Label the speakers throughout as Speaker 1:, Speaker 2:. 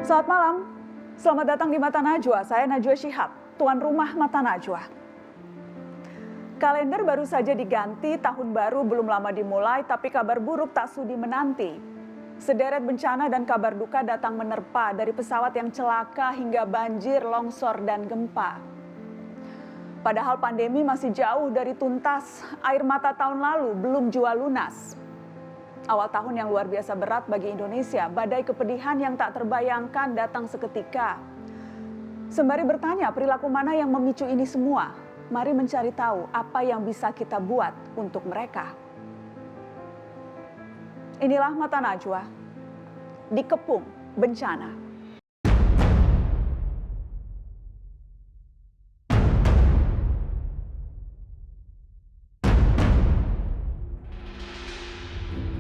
Speaker 1: Selamat malam, selamat datang di Mata Najwa. Saya Najwa Shihab, tuan rumah Mata Najwa. Kalender baru saja diganti, tahun baru belum lama dimulai, tapi kabar buruk tak sudi menanti. Sederet bencana dan kabar duka datang menerpa, dari pesawat yang celaka hingga banjir, longsor, dan gempa. Padahal pandemi masih jauh dari tuntas, air mata tahun lalu belum jua lunas. Awal tahun yang luar biasa berat bagi Indonesia, badai kepedihan yang tak terbayangkan datang seketika. Sembari bertanya perilaku mana yang memicu ini semua, mari mencari tahu apa yang bisa kita buat untuk mereka. Inilah Mata Najwa, dikepung bencana.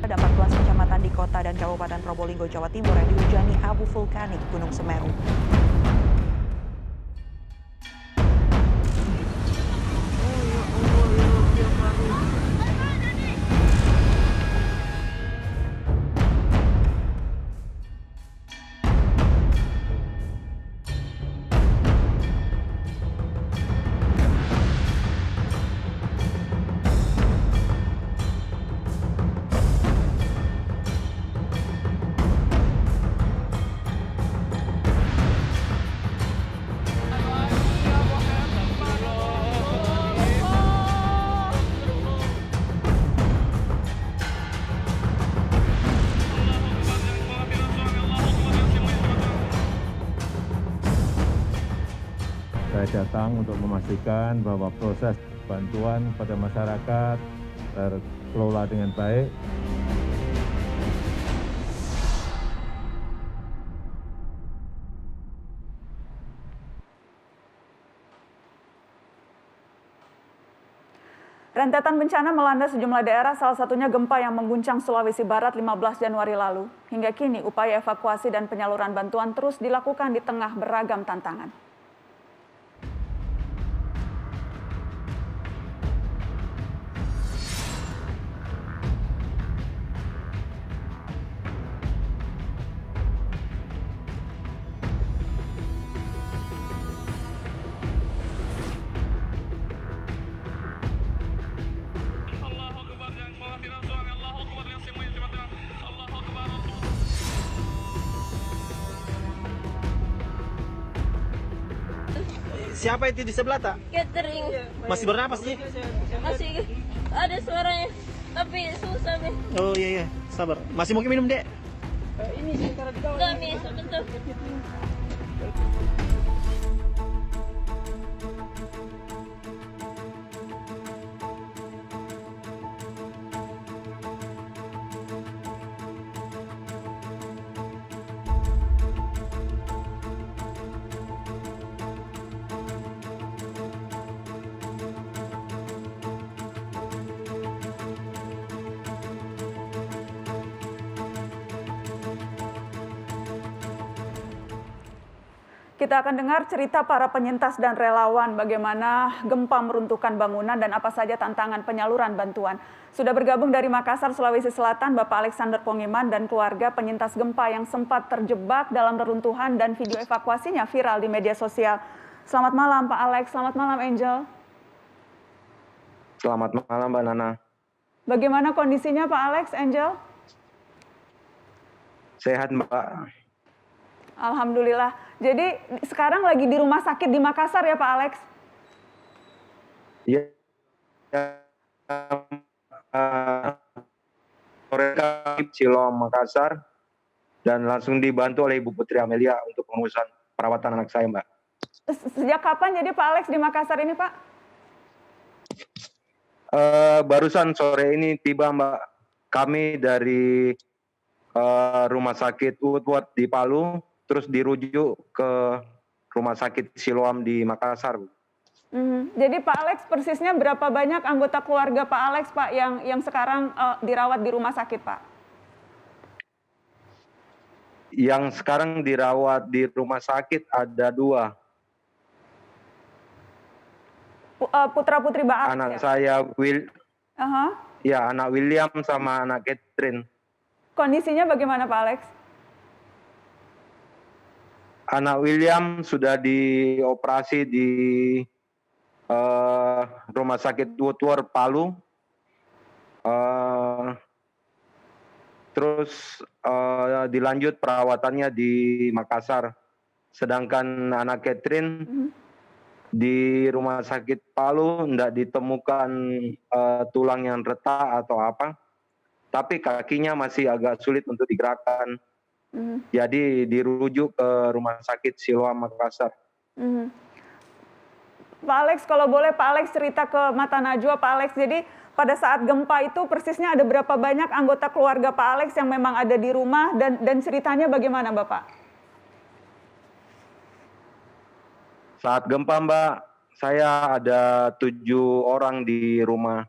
Speaker 2: Ada 14 kecamatan di kota dan Kabupaten Probolinggo, Jawa Timur yang dihujani abu vulkanik Gunung Semeru.
Speaker 3: Saya datang untuk memastikan bahwa proses bantuan pada masyarakat terkelola dengan baik.
Speaker 1: Rentetan bencana melanda sejumlah daerah, salah satunya gempa yang mengguncang Sulawesi Barat 15 Januari lalu. Hingga kini upaya evakuasi dan penyaluran bantuan terus dilakukan di tengah beragam tantangan.
Speaker 4: Siapa itu di sebelah tak?
Speaker 5: Catering.
Speaker 4: Masih bernapas sih?
Speaker 5: Masih ada suaranya, tapi susah nih.
Speaker 4: Oh iya, sabar. Masih mau minum, Dek?
Speaker 5: Ini sementara di bawah. Kami sebentar.
Speaker 1: Kita akan dengar cerita para penyintas dan relawan bagaimana gempa meruntuhkan bangunan dan apa saja tantangan penyaluran bantuan. Sudah bergabung dari Makassar, Sulawesi Selatan, Bapak Alexander Pongiman dan keluarga penyintas gempa yang sempat terjebak dalam reruntuhan dan video evakuasinya viral di media sosial. Selamat malam Pak Alex, selamat malam Angel.
Speaker 6: Selamat malam Mbak Nana.
Speaker 1: Bagaimana kondisinya Pak Alex, Angel?
Speaker 6: Sehat Mbak.
Speaker 1: Alhamdulillah. Jadi sekarang lagi di rumah sakit di Makassar ya Pak Alex?
Speaker 6: Iya. Cilom Makassar dan langsung dibantu oleh Ibu Putri Amelia untuk pengurusan perawatan anak saya Mbak.
Speaker 1: Sejak kapan jadi Pak Alex di Makassar ini Pak?
Speaker 6: Barusan sore ini tiba Mbak. Kami dari rumah sakit Woodward di Palu, terus dirujuk ke rumah sakit Siloam di Makassar.
Speaker 1: Jadi Pak Alex persisnya berapa banyak anggota keluarga Pak Alex Pak yang sekarang dirawat di rumah sakit Pak?
Speaker 6: Yang sekarang dirawat di rumah sakit ada 2.
Speaker 1: Putra putri Pak Alex.
Speaker 6: Anak
Speaker 1: ya?
Speaker 6: saya
Speaker 1: Ya,
Speaker 6: anak William sama anak Catherine.
Speaker 1: Kondisinya bagaimana Pak Alex?
Speaker 6: anak William sudah dioperasi di Rumah Sakit Woodward Palu. Terus dilanjut perawatannya di Makassar. Sedangkan anak Catherine di Rumah Sakit Palu tidak ditemukan tulang yang retak atau apa. Tapi kakinya masih agak sulit untuk digerakkan. Jadi dirujuk ke Rumah Sakit Siloam Makassar.
Speaker 1: Pak Alex, kalau boleh Pak Alex cerita ke Mata Najwa, Pak Alex. Jadi pada saat gempa itu persisnya ada berapa banyak anggota keluarga Pak Alex yang memang ada di rumah dan ceritanya bagaimana Bapak?
Speaker 6: Saat gempa Mbak, saya ada 7 orang di rumah.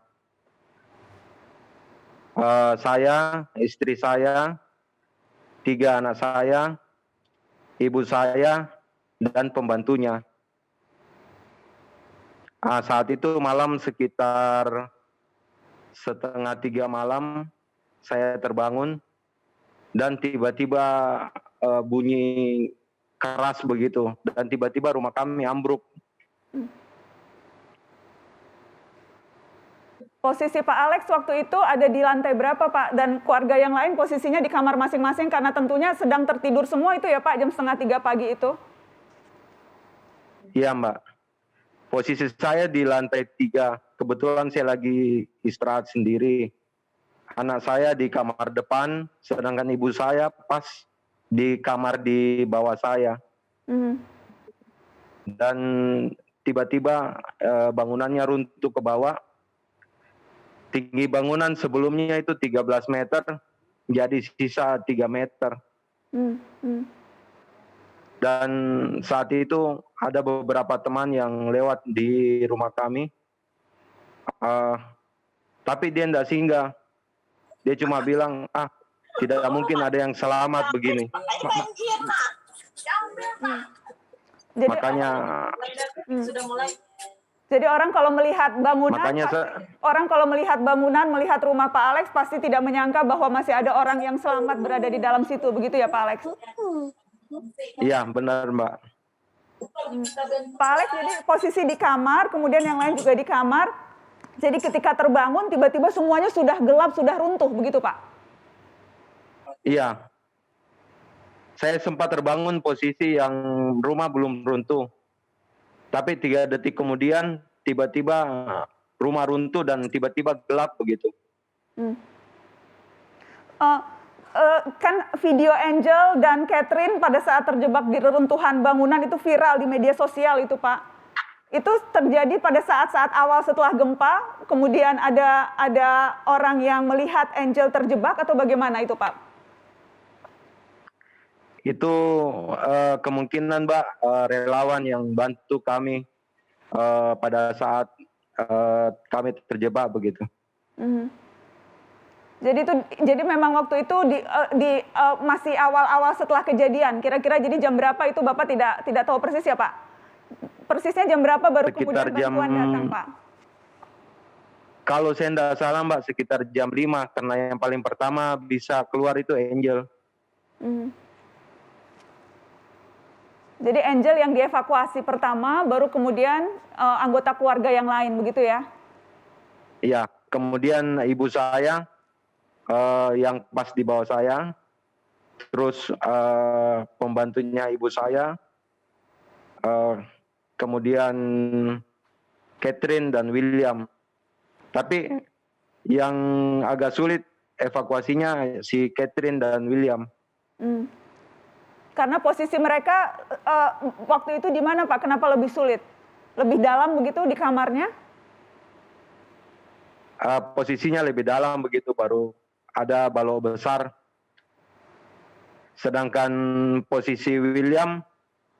Speaker 6: Saya, istri saya, 3 anak saya, ibu saya, dan pembantunya. Saat itu malam sekitar 2:30 malam, saya terbangun dan tiba-tiba bunyi keras begitu. Dan tiba-tiba rumah kami ambruk.
Speaker 1: Posisi Pak Alex waktu itu ada di lantai berapa Pak? Dan keluarga yang lain posisinya di kamar masing-masing karena tentunya sedang tertidur semua itu ya Pak, jam 2:30 pagi itu?
Speaker 6: Iya Mbak. Posisi saya di lantai 3. Kebetulan saya lagi istirahat sendiri. Anak saya di kamar depan, sedangkan ibu saya pas di kamar di bawah saya. Dan tiba-tiba bangunannya runtuh ke bawah. Tinggi bangunan sebelumnya itu 13 meter, jadi sisa 3 meter. Dan saat itu ada beberapa teman yang lewat di rumah kami. Tapi dia tidak singgah. Dia cuma bilang, tidak mungkin ada yang selamat begini.
Speaker 1: Jadi,
Speaker 6: Makanya
Speaker 1: jadi orang kalau melihat bangunan, melihat rumah Pak Alex pasti tidak menyangka bahwa masih ada orang yang selamat berada di dalam situ, begitu ya Pak Alex?
Speaker 6: Iya, benar Mbak.
Speaker 1: Pak Alex jadi posisi di kamar, kemudian yang lain juga di kamar. Jadi ketika terbangun, tiba-tiba semuanya sudah gelap, sudah runtuh, begitu Pak?
Speaker 6: Iya. Saya sempat terbangun posisi yang rumah belum runtuh. Tapi 3 detik kemudian, tiba-tiba rumah runtuh dan tiba-tiba gelap begitu.
Speaker 1: Kan video Angel dan Catherine pada saat terjebak di reruntuhan bangunan itu viral di media sosial itu Pak. Itu terjadi pada saat-saat awal setelah gempa, kemudian ada orang yang melihat Angel terjebak atau bagaimana itu Pak?
Speaker 6: Itu kemungkinan Mbak, relawan yang bantu kami pada saat kami terjebak begitu.
Speaker 1: Jadi memang waktu itu masih awal-awal setelah kejadian. Kira-kira jadi jam berapa itu Bapak tidak tahu persis ya Pak? Persisnya jam berapa baru
Speaker 6: Sekitar
Speaker 1: kemudian bantuan datang Pak?
Speaker 6: Kalau saya tidak salah Mbak, sekitar jam 5 karena yang paling pertama bisa keluar itu Angel.
Speaker 1: Jadi Angel yang dievakuasi pertama, baru kemudian anggota keluarga yang lain, begitu ya?
Speaker 6: Iya, kemudian ibu saya yang pas di bawah saya, terus pembantunya ibu saya, kemudian Catherine dan William. Tapi yang agak sulit evakuasinya si Catherine dan William.
Speaker 1: Karena posisi mereka waktu itu di mana Pak? Kenapa lebih sulit? Lebih dalam begitu di kamarnya?
Speaker 6: Posisinya lebih dalam begitu, baru ada balok besar. Sedangkan posisi William,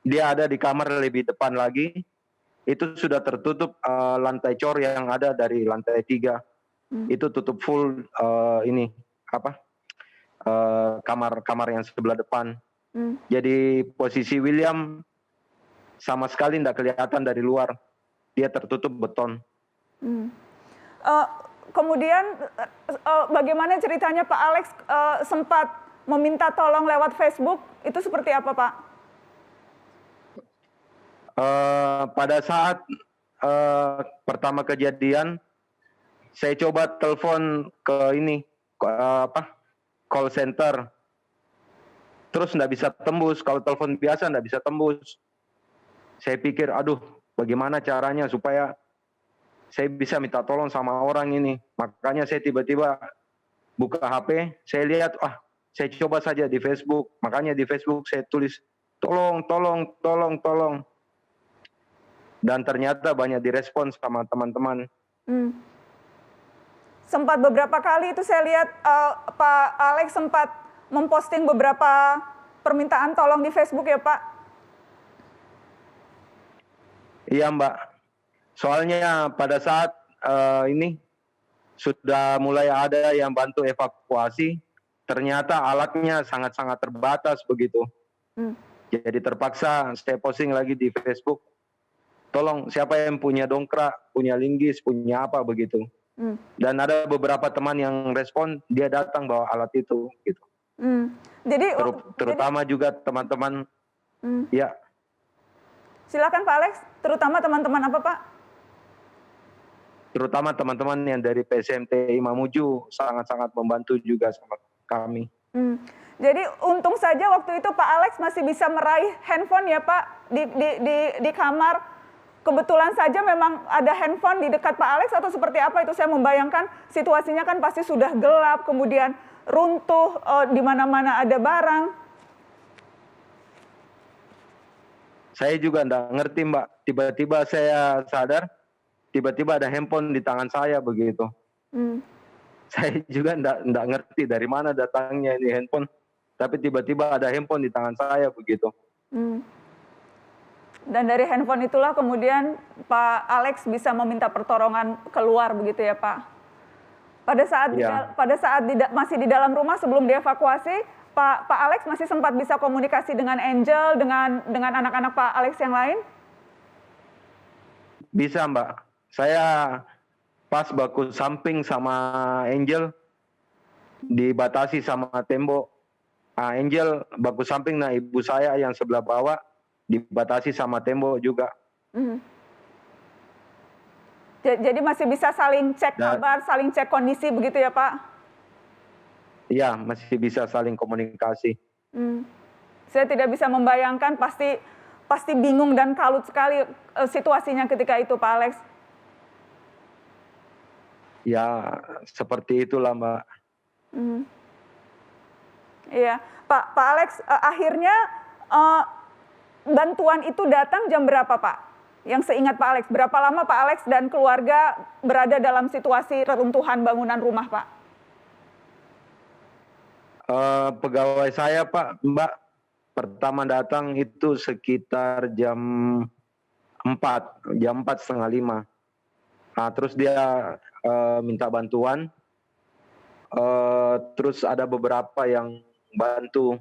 Speaker 6: dia ada di kamar lebih depan lagi. Itu sudah tertutup lantai cor yang ada dari lantai 3. Itu tutup full kamar yang sebelah depan. Jadi posisi William sama sekali tidak kelihatan dari luar. Dia tertutup beton.
Speaker 1: Kemudian bagaimana ceritanya Pak Alex sempat meminta tolong lewat Facebook? Itu seperti apa Pak?
Speaker 6: Pada saat pertama kejadian, saya coba telepon ke call center. Terus nggak bisa tembus. Kalau telepon biasa nggak bisa tembus. Saya pikir, aduh, bagaimana caranya supaya saya bisa minta tolong sama orang ini. Makanya saya tiba-tiba buka HP, saya lihat, saya coba saja di Facebook. Makanya di Facebook saya tulis, tolong. Dan ternyata banyak direspons sama teman-teman.
Speaker 1: Sempat beberapa kali itu saya lihat Pak Alex sempat memposting beberapa permintaan tolong di Facebook ya Pak?
Speaker 6: Iya Mbak, soalnya pada saat ini sudah mulai ada yang bantu evakuasi, ternyata alatnya sangat-sangat terbatas begitu. Jadi terpaksa saya posting lagi di Facebook, tolong siapa yang punya dongkrak, punya linggis, punya apa begitu. Dan ada beberapa teman yang respon, dia datang bawa alat itu gitu.
Speaker 1: Jadi
Speaker 6: terutama juga teman-teman, ya.
Speaker 1: Silakan Pak Alex, terutama teman-teman apa Pak?
Speaker 6: Terutama teman-teman yang dari PSMT Mamuju sangat-sangat membantu juga sama kami.
Speaker 1: Jadi untung saja waktu itu Pak Alex masih bisa meraih handphone ya Pak di kamar. Kebetulan saja memang ada handphone di dekat Pak Alex atau seperti apa itu, saya membayangkan situasinya kan pasti sudah gelap, kemudian runtuh, di mana-mana ada barang.
Speaker 6: Saya juga enggak ngerti Mbak, tiba-tiba saya sadar, tiba-tiba ada handphone di tangan saya begitu. Saya juga enggak ngerti dari mana datangnya ini handphone, tapi tiba-tiba ada handphone di tangan saya begitu.
Speaker 1: Dan dari handphone itulah kemudian Pak Alex bisa meminta pertolongan keluar begitu ya Pak. Pada saat masih di dalam rumah sebelum dievakuasi, Pak Alex masih sempat bisa komunikasi dengan Angel, dengan anak-anak Pak Alex yang lain?
Speaker 6: Bisa Mbak. Saya pas baku samping sama Angel, dibatasi sama tembok. Angel baku samping, nah ibu saya yang sebelah bawah dibatasi sama tembok juga.
Speaker 1: Jadi masih bisa saling cek kabar, saling cek kondisi begitu ya Pak?
Speaker 6: Iya, masih bisa saling komunikasi.
Speaker 1: Saya tidak bisa membayangkan, pasti bingung dan kalut sekali situasinya ketika itu Pak Alex.
Speaker 6: Ya, seperti itulah Mbak.
Speaker 1: Iya, Pak Alex, akhirnya bantuan itu datang jam berapa Pak? Yang seingat Pak Alex, berapa lama Pak Alex dan keluarga berada dalam situasi reruntuhan bangunan rumah Pak?
Speaker 6: Pegawai saya Pak, Mbak, pertama datang itu sekitar jam 4:30. Terus dia minta bantuan, terus ada beberapa yang bantu.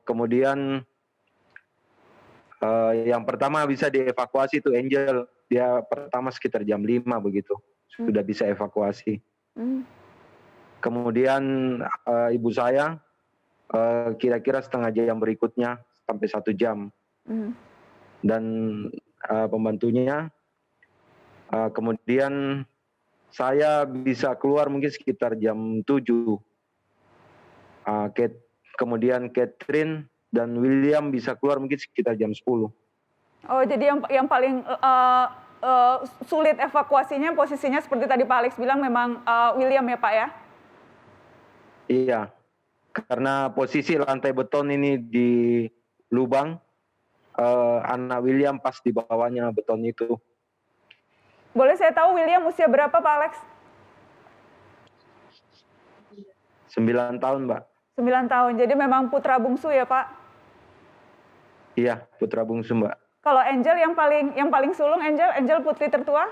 Speaker 6: Kemudian yang pertama bisa dievakuasi itu Angel, dia pertama sekitar jam 5 begitu, sudah bisa evakuasi. Kemudian ibu saya kira-kira setengah jam berikutnya sampai 1 jam. Dan pembantunya, kemudian saya bisa keluar mungkin sekitar jam 7. Kemudian Catherine dan William bisa keluar mungkin sekitar jam 10.
Speaker 1: Oh, jadi yang paling sulit evakuasinya posisinya seperti tadi Pak Alex bilang memang William ya Pak ya?
Speaker 6: Iya, karena posisi lantai beton ini di lubang, anak William pas di bawahnya beton itu.
Speaker 1: Boleh saya tahu William usia berapa Pak Alex?
Speaker 6: 9 tahun Mbak.
Speaker 1: 9 tahun, jadi memang putra bungsu ya Pak?
Speaker 6: Iya, putra bungsu Mbak.
Speaker 1: Kalau Angel yang paling sulung, Angel putri tertua?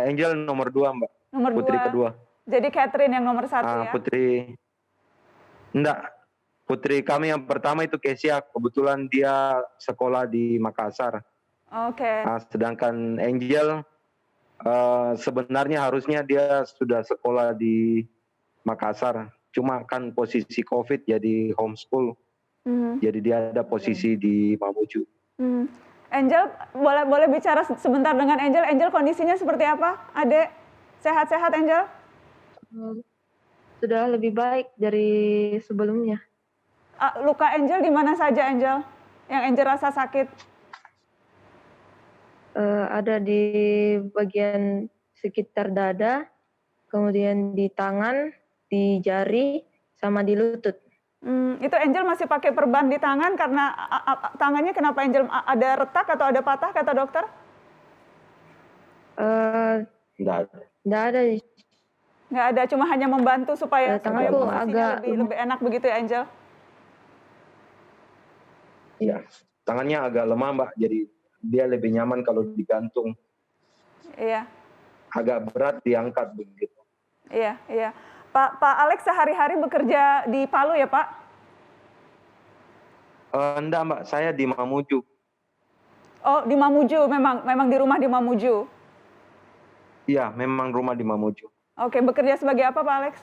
Speaker 6: Angel nomor 2 Mbak.
Speaker 1: Nomor 2.
Speaker 6: Putri kedua.
Speaker 1: Jadi Catherine yang nomor 1 ya?
Speaker 6: Putri kami yang pertama itu Kesia, kebetulan dia sekolah di Makassar.
Speaker 1: Oke.
Speaker 6: Sedangkan Angel sebenarnya harusnya dia sudah sekolah di Makassar, cuma kan posisi COVID jadi homeschool. Jadi dia ada posisi di Mamuju.
Speaker 1: Angel, boleh bicara sebentar dengan Angel. Angel, kondisinya seperti apa? Adek, sehat-sehat Angel?
Speaker 5: sudah lebih baik dari sebelumnya.
Speaker 1: Luka Angel di mana saja Angel? Yang Angel rasa sakit?
Speaker 5: Ada di bagian sekitar dada, kemudian di tangan, di jari, sama di lutut.
Speaker 1: Itu Angel masih pakai perban di tangan karena tangannya kenapa Angel ada retak atau ada patah kata dokter?
Speaker 6: Enggak.
Speaker 5: Nggak ada.
Speaker 1: Nggak ada, cuma hanya membantu supaya
Speaker 5: Tanganku
Speaker 1: posisinya
Speaker 5: agak
Speaker 1: lebih enak begitu ya Angel?
Speaker 6: Ya, tangannya agak lemah Mbak, jadi dia lebih nyaman kalau digantung.
Speaker 1: Iya.
Speaker 6: Agak berat diangkat begitu.
Speaker 1: Iya, iya. Pak Alex sehari-hari bekerja di Palu ya Pak?
Speaker 6: Enggak Mbak, saya di Mamuju.
Speaker 1: Oh di Mamuju, memang di rumah di Mamuju.
Speaker 6: Iya, memang rumah di Mamuju.
Speaker 1: Oke, bekerja sebagai apa Pak Alex?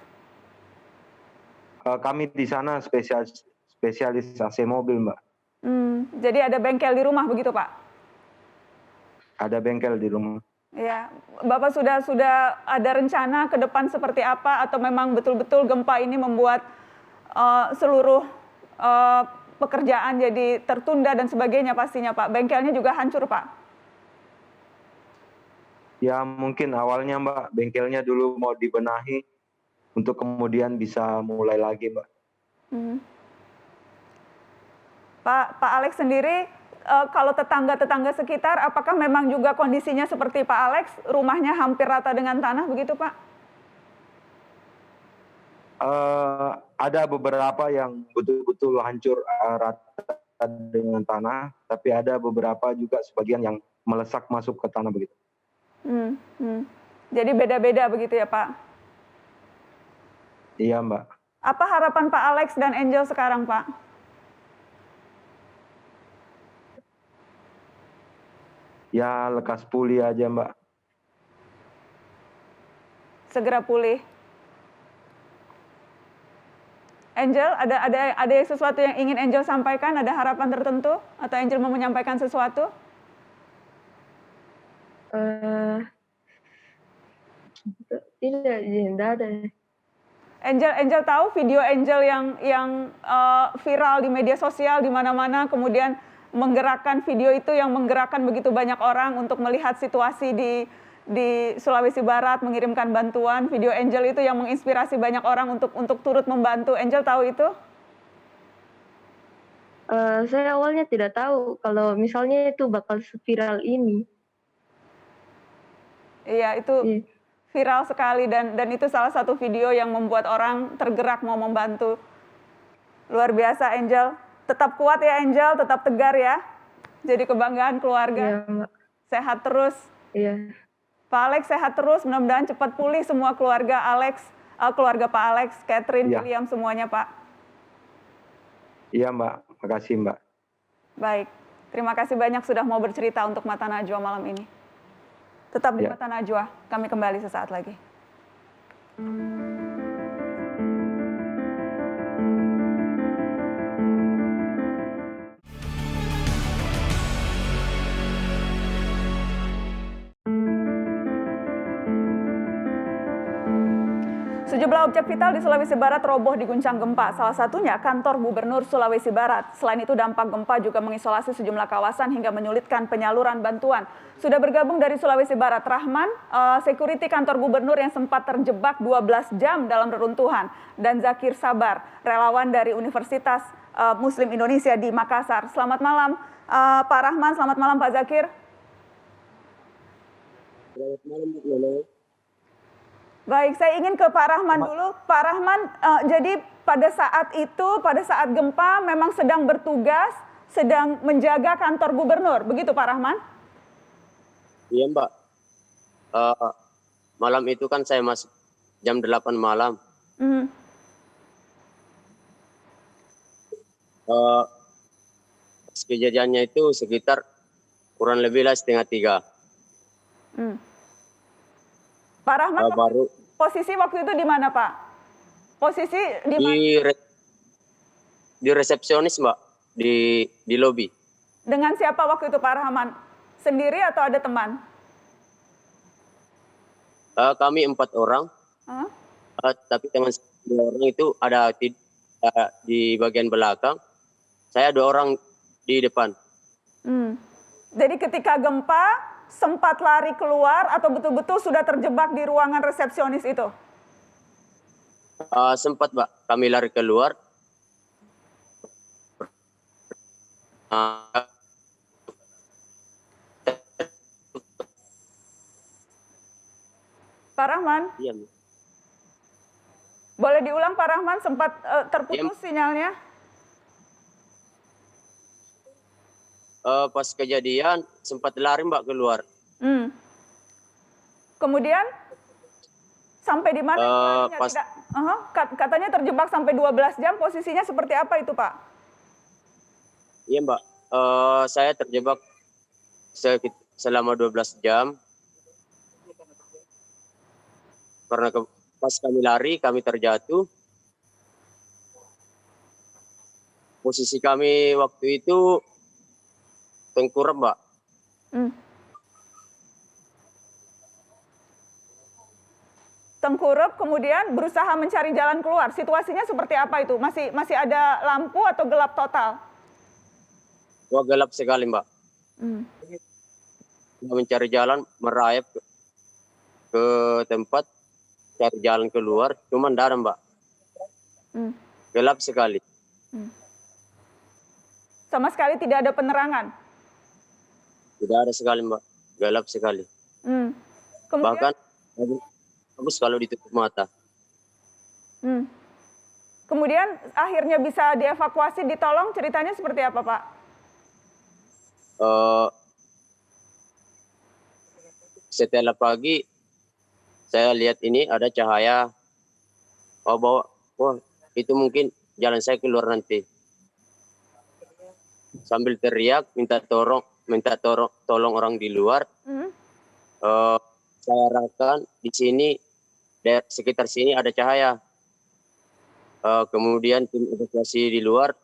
Speaker 6: Kami di sana spesialis AC mobil Mbak.
Speaker 1: Jadi ada bengkel di rumah begitu Pak?
Speaker 6: Ada bengkel di rumah.
Speaker 1: Ya, Bapak sudah ada rencana ke depan seperti apa atau memang betul-betul gempa ini membuat seluruh pekerjaan jadi tertunda dan sebagainya pastinya Pak. Bengkelnya juga hancur Pak.
Speaker 6: Ya mungkin awalnya Mbak, bengkelnya dulu mau dibenahi untuk kemudian bisa mulai lagi Mbak.
Speaker 1: Pak Alex sendiri, kalau tetangga-tetangga sekitar, apakah memang juga kondisinya seperti Pak Alex, rumahnya hampir rata dengan tanah begitu Pak?
Speaker 6: Ada beberapa yang betul-betul hancur rata dengan tanah, tapi ada beberapa juga sebagian yang melesak masuk ke tanah begitu.
Speaker 1: Jadi beda-beda begitu ya Pak?
Speaker 6: Iya Mbak.
Speaker 1: Apa harapan Pak Alex dan Angel sekarang Pak?
Speaker 6: Ya lekas pulih aja Mbak.
Speaker 1: Segera pulih. Angel, ada sesuatu yang ingin Angel sampaikan? Ada harapan tertentu? Atau Angel mau menyampaikan sesuatu?
Speaker 5: Tidak ada.
Speaker 1: Angel tahu video Angel yang viral di media sosial di mana-mana, kemudian menggerakkan video itu yang menggerakkan begitu banyak orang untuk melihat situasi di Sulawesi Barat, mengirimkan bantuan. Video Angel itu yang menginspirasi banyak orang untuk turut membantu. Angel tahu itu?
Speaker 5: Saya awalnya tidak tahu kalau misalnya itu bakal viral ini.
Speaker 1: Iya, itu viral sekali dan itu salah satu video yang membuat orang tergerak mau membantu. Luar biasa Angel. Tetap kuat ya Angel, tetap tegar ya. Jadi kebanggaan keluarga.
Speaker 5: Iya, Mbak.
Speaker 1: Sehat terus.
Speaker 5: Iya.
Speaker 1: Pak Alex sehat terus, mudah-mudahan cepat pulih semua keluarga Alex, keluarga Pak Alex, Catherine, William semuanya Pak.
Speaker 6: Iya Mbak, makasih Mbak.
Speaker 1: Baik, terima kasih banyak sudah mau bercerita untuk Mata Najwa malam ini. Tetap di Mata Najwa, kami kembali sesaat lagi. Sejumlah objek vital di Sulawesi Barat roboh diguncang gempa, salah satunya kantor Gubernur Sulawesi Barat. Selain itu dampak gempa juga mengisolasi sejumlah kawasan hingga menyulitkan penyaluran bantuan. Sudah bergabung dari Sulawesi Barat, Rahman, security kantor Gubernur yang sempat terjebak 12 jam dalam reruntuhan. Dan Zakir Sabar, relawan dari Universitas Muslim Indonesia di Makassar. Selamat malam Pak Rahman, selamat malam Pak Zakir.
Speaker 7: Selamat malam Bu Nono.
Speaker 1: Baik, saya ingin ke Pak Rahman dulu. Pak Rahman, jadi pada saat gempa memang sedang bertugas, sedang menjaga kantor gubernur, begitu Pak Rahman?
Speaker 7: Iya Mbak, malam itu kan saya masuk jam 8 malam. Kejadiannya itu sekitar kurang lebih lah 2:30.
Speaker 1: Pak Rahman, posisi waktu itu di mana Pak? Posisi di mana?
Speaker 7: di resepsionis Mbak, di lobi.
Speaker 1: Dengan siapa waktu itu Pak Rahman? Sendiri atau ada teman?
Speaker 7: Kami 4 orang,
Speaker 1: Hah?
Speaker 7: tapi teman 2 orang itu ada di bagian belakang. Saya 2 orang di depan.
Speaker 1: Jadi ketika gempa sempat lari keluar atau betul-betul sudah terjebak di ruangan resepsionis itu?
Speaker 7: Sempat Mbak, kami lari keluar.
Speaker 1: Pak Rahman,
Speaker 7: Iya, Mbak.
Speaker 1: boleh diulang Pak Rahman, sempat terputus sinyalnya?
Speaker 7: Pas kejadian sempat lari Mbak keluar.
Speaker 1: Kemudian sampai di mana?
Speaker 7: Pas-
Speaker 1: Katanya terjebak sampai 12 jam, posisinya seperti apa itu Pak?
Speaker 7: Iya Mbak, saya terjebak selama 12 jam. Karena pas kami lari, kami terjatuh. Posisi kami waktu itu tengkurap Mbak.
Speaker 1: Tengkurap, kemudian berusaha mencari jalan keluar. Situasinya seperti apa itu? Masih ada lampu atau gelap total?
Speaker 7: Wah, gelap sekali Mbak. Mencari jalan, merayap ke tempat, cari jalan keluar, cuman tidak ada Mbak. Gelap sekali.
Speaker 1: Sama sekali tidak ada penerangan?
Speaker 7: Tidak ada sekali Mbak, gelap sekali.
Speaker 1: Kemudian,
Speaker 7: Bahkan bagus kalau ditutup mata.
Speaker 1: kemudian akhirnya bisa dievakuasi, ditolong, ceritanya seperti apa Pak?
Speaker 7: Setelah pagi, saya lihat ini ada cahaya. Wah, itu mungkin jalan saya keluar nanti. Sambil teriak, minta tolong orang di luar. Saya arahkan di sini, sekitar sini ada cahaya. Kemudian tim evakuasi di luar,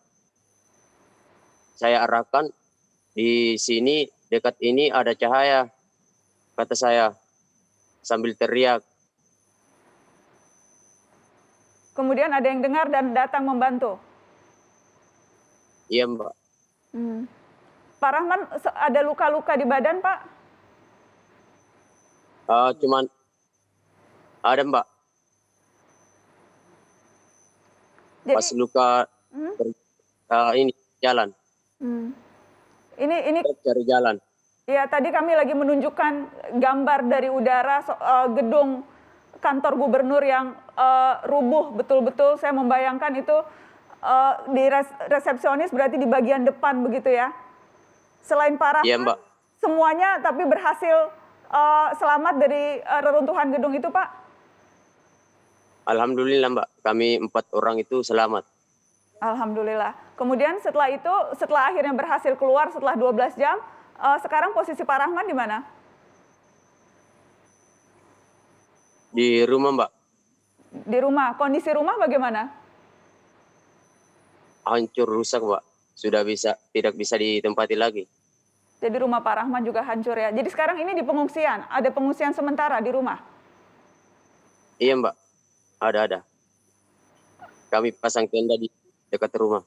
Speaker 7: saya arahkan di sini, dekat ini ada cahaya, kata saya sambil teriak.
Speaker 1: Kemudian ada yang dengar dan datang membantu?
Speaker 7: Iya Mbak.
Speaker 1: Pak Rahman, ada luka-luka di badan Pak?
Speaker 7: Cuman ada Mbak.
Speaker 1: Jadi,
Speaker 7: Pas luka ini jalan.
Speaker 1: Ini
Speaker 7: Cari jalan.
Speaker 1: ya, tadi kami lagi menunjukkan gambar dari udara gedung kantor gubernur yang rubuh betul-betul. Saya membayangkan itu di resepsionis, berarti di bagian depan begitu ya. Selain Pak Rahman,
Speaker 7: Iya Mbak.
Speaker 1: semuanya tapi berhasil selamat dari reruntuhan gedung itu Pak?
Speaker 7: Alhamdulillah Mbak, kami 4 orang itu selamat.
Speaker 1: Alhamdulillah. Kemudian setelah itu, setelah akhirnya berhasil keluar setelah 12 jam, sekarang posisi Pak Rahman di mana?
Speaker 7: Di rumah Mbak,
Speaker 1: Di rumah. Kondisi rumah bagaimana?
Speaker 7: hancur rusak Mbak. Sudah tidak bisa ditempati lagi.
Speaker 1: Jadi rumah Pak Rahman juga hancur ya. Jadi sekarang ini di pengungsian, ada pengungsian sementara di rumah?
Speaker 7: Iya Mbak, ada. Kami pasang tenda di dekat rumah.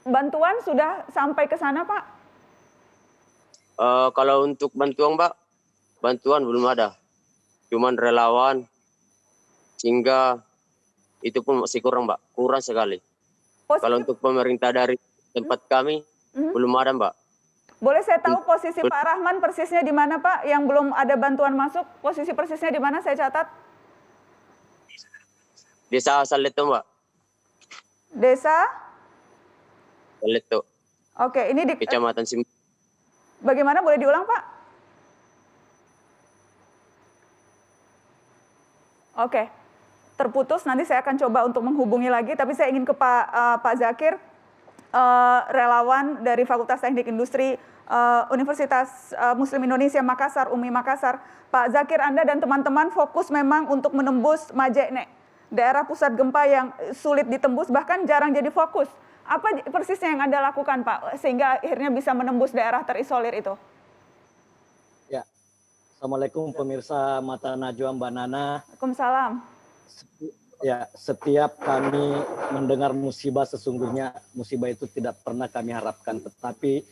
Speaker 1: Bantuan sudah sampai ke sana Pak?
Speaker 7: Kalau untuk bantuan Mbak, bantuan belum ada. Cuman relawan, sehingga itu pun masih kurang Mbak, kurang sekali. Kalau untuk pemerintah dari tempat kami, belum ada Mbak.
Speaker 1: Boleh saya tahu posisi Pak Rahman persisnya di mana Pak? Yang belum ada bantuan masuk, posisi persisnya di mana saya catat?
Speaker 7: Desa Saleto Mbak,
Speaker 1: Desa?
Speaker 7: Saleto,
Speaker 1: Oke, ini di
Speaker 7: Kecamatan Sim.
Speaker 1: bagaimana, boleh diulang Pak? Oke, terputus, nanti saya akan coba untuk menghubungi lagi, tapi saya ingin ke Pak Zakir, relawan dari Fakultas Teknik Industri Universitas Muslim Indonesia Makassar, UMI Makassar. Pak Zakir, Anda dan teman-teman fokus memang untuk menembus Majene. daerah pusat gempa yang sulit ditembus bahkan jarang jadi fokus. Apa persisnya yang Anda lakukan, Pak, sehingga akhirnya bisa menembus daerah terisolir itu?
Speaker 8: Ya, Assalamualaikum pemirsa Mata Najwa Mbak Nana.
Speaker 1: Waalaikumsalam.
Speaker 8: Ya, setiap kami mendengar musibah sesungguhnya musibah itu tidak pernah kami harapkan. Tetapi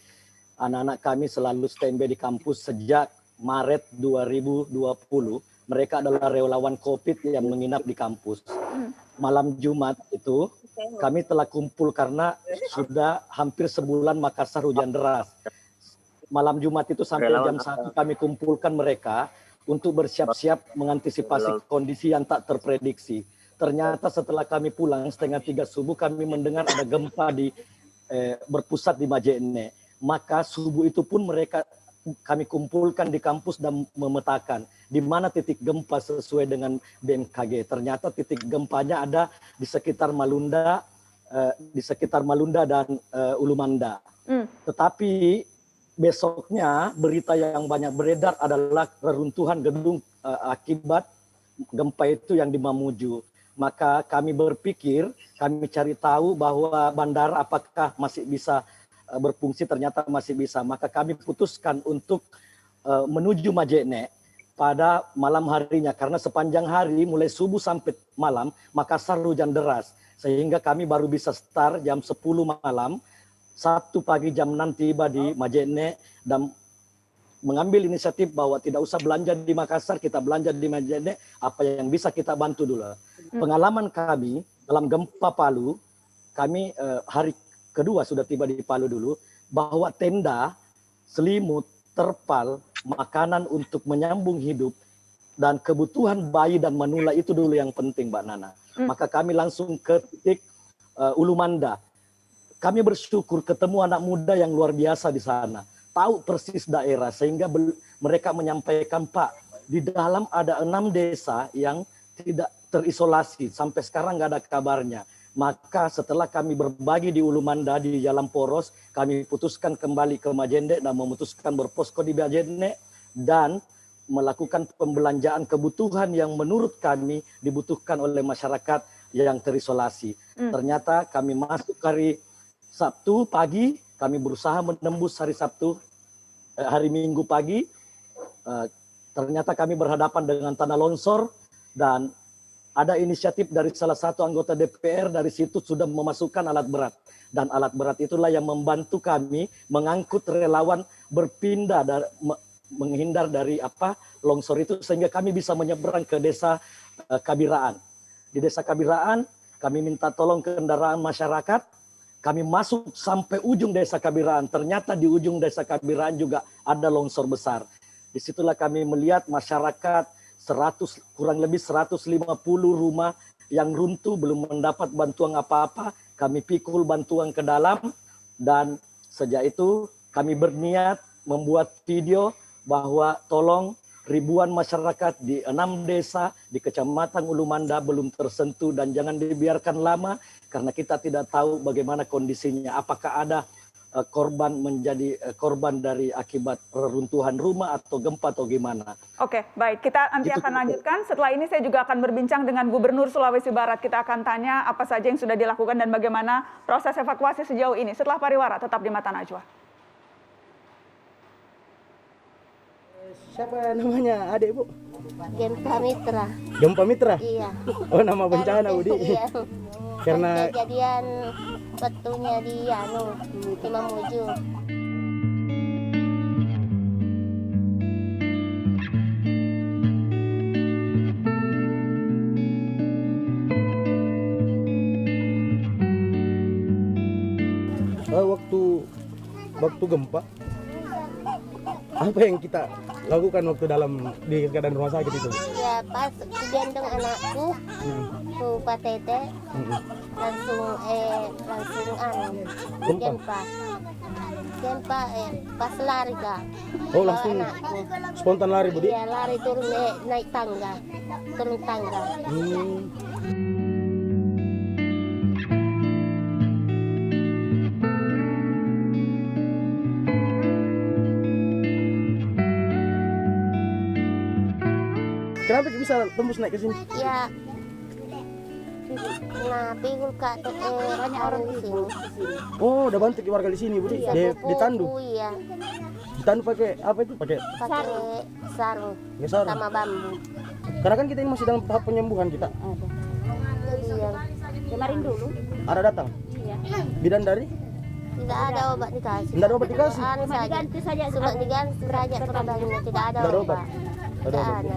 Speaker 8: anak-anak kami selalu standby di kampus sejak Maret 2020. Mereka adalah relawan COVID yang menginap di kampus. Malam Jumat itu kami telah kumpul karena sudah hampir sebulan Makassar hujan deras. Malam Jumat itu sampai jam 1 kami kumpulkan mereka untuk bersiap-siap mengantisipasi kondisi yang tak terprediksi. Ternyata setelah kami pulang setengah 3 subuh kami mendengar ada gempa berpusat di Majene. Maka subuh itu pun kami kumpulkan di kampus dan memetakan di mana titik gempa sesuai dengan BMKG. Ternyata titik gempanya ada di sekitar Malunda, dan Ulumanda. Tetapi besoknya berita yang banyak beredar adalah reruntuhan gedung akibat gempa itu yang di Mamuju. Maka kami berpikir, kami cari tahu bahwa bandara apakah masih bisa berfungsi, ternyata masih bisa. Maka kami putuskan untuk menuju Majene pada malam harinya. Karena sepanjang hari mulai subuh sampai malam Makassar hujan deras. Sehingga kami baru bisa start jam 10 malam. Sabtu pagi jam 6 tiba di Majene dan mengambil inisiatif bahwa tidak usah belanja di Makassar, kita belanja di Majene, apa yang bisa kita bantu dulu. Pengalaman kami dalam gempa Palu, kami hari kedua sudah tiba di Palu dulu, bahwa tenda, selimut, terpal, makanan untuk menyambung hidup, dan kebutuhan bayi dan manula itu dulu yang penting, Mbak Nana. Maka kami langsung ke titik Ulumanda. Kami bersyukur ketemu anak muda yang luar biasa di sana. Tahu persis daerah, sehingga mereka menyampaikan, Pak, di dalam ada 6 desa yang tidak terisolasi. Sampai sekarang nggak ada kabarnya. Maka setelah kami berbagi di Ulumanda, di Jalan Poros, kami putuskan kembali ke Majene dan memutuskan berposko di Majene dan melakukan pembelanjaan kebutuhan yang menurut kami dibutuhkan oleh masyarakat yang terisolasi. Ternyata kami masuk hari Sabtu pagi, kami berusaha menembus hari Sabtu, hari Minggu pagi, ternyata kami berhadapan dengan tanah longsor dan ada inisiatif dari salah satu anggota DPR, dari situ sudah memasukkan alat berat. Dan alat berat itulah yang membantu kami mengangkut relawan berpindah, menghindar dari longsor itu, sehingga kami bisa menyeberang ke desa Kabiraan. Di desa Kabiraan, kami minta tolong kendaraan masyarakat, kami masuk sampai ujung desa Kabiraan. Ternyata di ujung desa Kabiraan juga ada longsor besar. Disitulah kami melihat masyarakat kurang lebih 150 rumah yang runtuh, belum mendapat bantuan apa-apa. Kami pikul bantuan ke dalam dan sejak itu kami berniat membuat video bahwa tolong ribuan masyarakat di 6 desa di Kecamatan Ulumanda belum tersentuh dan jangan dibiarkan lama karena kita tidak tahu bagaimana kondisinya. Apakah ada korban menjadi korban dari akibat reruntuhan rumah atau gempa atau gimana.
Speaker 1: Oke, baik. Kita nanti akan lanjutkan. Setelah ini saya juga akan berbincang dengan Gubernur Sulawesi Barat. Kita akan tanya apa saja yang sudah dilakukan dan bagaimana proses evakuasi sejauh ini. Setelah pariwara, tetap di Mata Najwa.
Speaker 9: Siapa namanya adik, Bu?
Speaker 10: Gempa Mitra.
Speaker 9: Gempa Mitra?
Speaker 10: Iya.
Speaker 9: Oh, nama bencana, Budi.
Speaker 10: Iya.
Speaker 9: Karena
Speaker 10: kejadian waktunya di Mamuju.
Speaker 9: waktu gempa apa yang kita lakukan waktu di keadaan rumah sakit itu?
Speaker 10: Ya pas gendong anakku ke Patete langsung gempa pas lari kak.
Speaker 9: Oh langsung
Speaker 10: anakku.
Speaker 9: Spontan lari Budi?
Speaker 10: Iya lari turun naik tangga, turun tangga.
Speaker 9: Kenapa bisa tembus naik ke sini?
Speaker 10: Ya Nah, pigul Kak, banyak orang di sini.
Speaker 9: Oh, udah bantu warga di sini, Bu. Di Tandu.
Speaker 10: Iya,
Speaker 9: Ditandu pakai apa itu? Pakai
Speaker 10: pakai sarung
Speaker 9: sarung.
Speaker 10: sama bambu.
Speaker 9: Karena kan kita ini masih dalam tahap penyembuhan kita.
Speaker 10: Iya.
Speaker 11: Kemarin dulu.
Speaker 9: Ada datang?
Speaker 11: Iya.
Speaker 9: Bidan dari?
Speaker 10: Tidak ada obat dikasih.
Speaker 9: Tidak ada obat dikasih?
Speaker 10: Anu saja.
Speaker 11: Diganti saja
Speaker 10: Cuma diganti derajat kembalinya, tidak ada
Speaker 9: Tidak ada
Speaker 10: obat.
Speaker 9: obat?
Speaker 10: Tidak ada.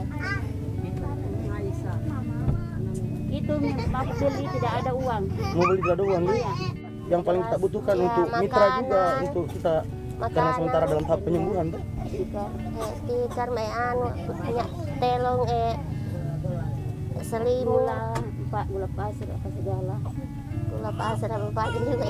Speaker 11: Itu mau beli tidak ada uang.
Speaker 9: Mau beli tidak ada uang, Bu.
Speaker 11: Iya.
Speaker 9: Yang paling kita butuhkan
Speaker 10: Iya,
Speaker 9: untuk mitra juga
Speaker 10: makanan.
Speaker 9: untuk kita karena
Speaker 10: Makanan.
Speaker 9: sementara dalam tahap penyembuhan, tuh.
Speaker 10: Tikar mai anu minyak telong selimut,
Speaker 11: Gula pasir apa segala.
Speaker 10: gula pasir apa pagi juga.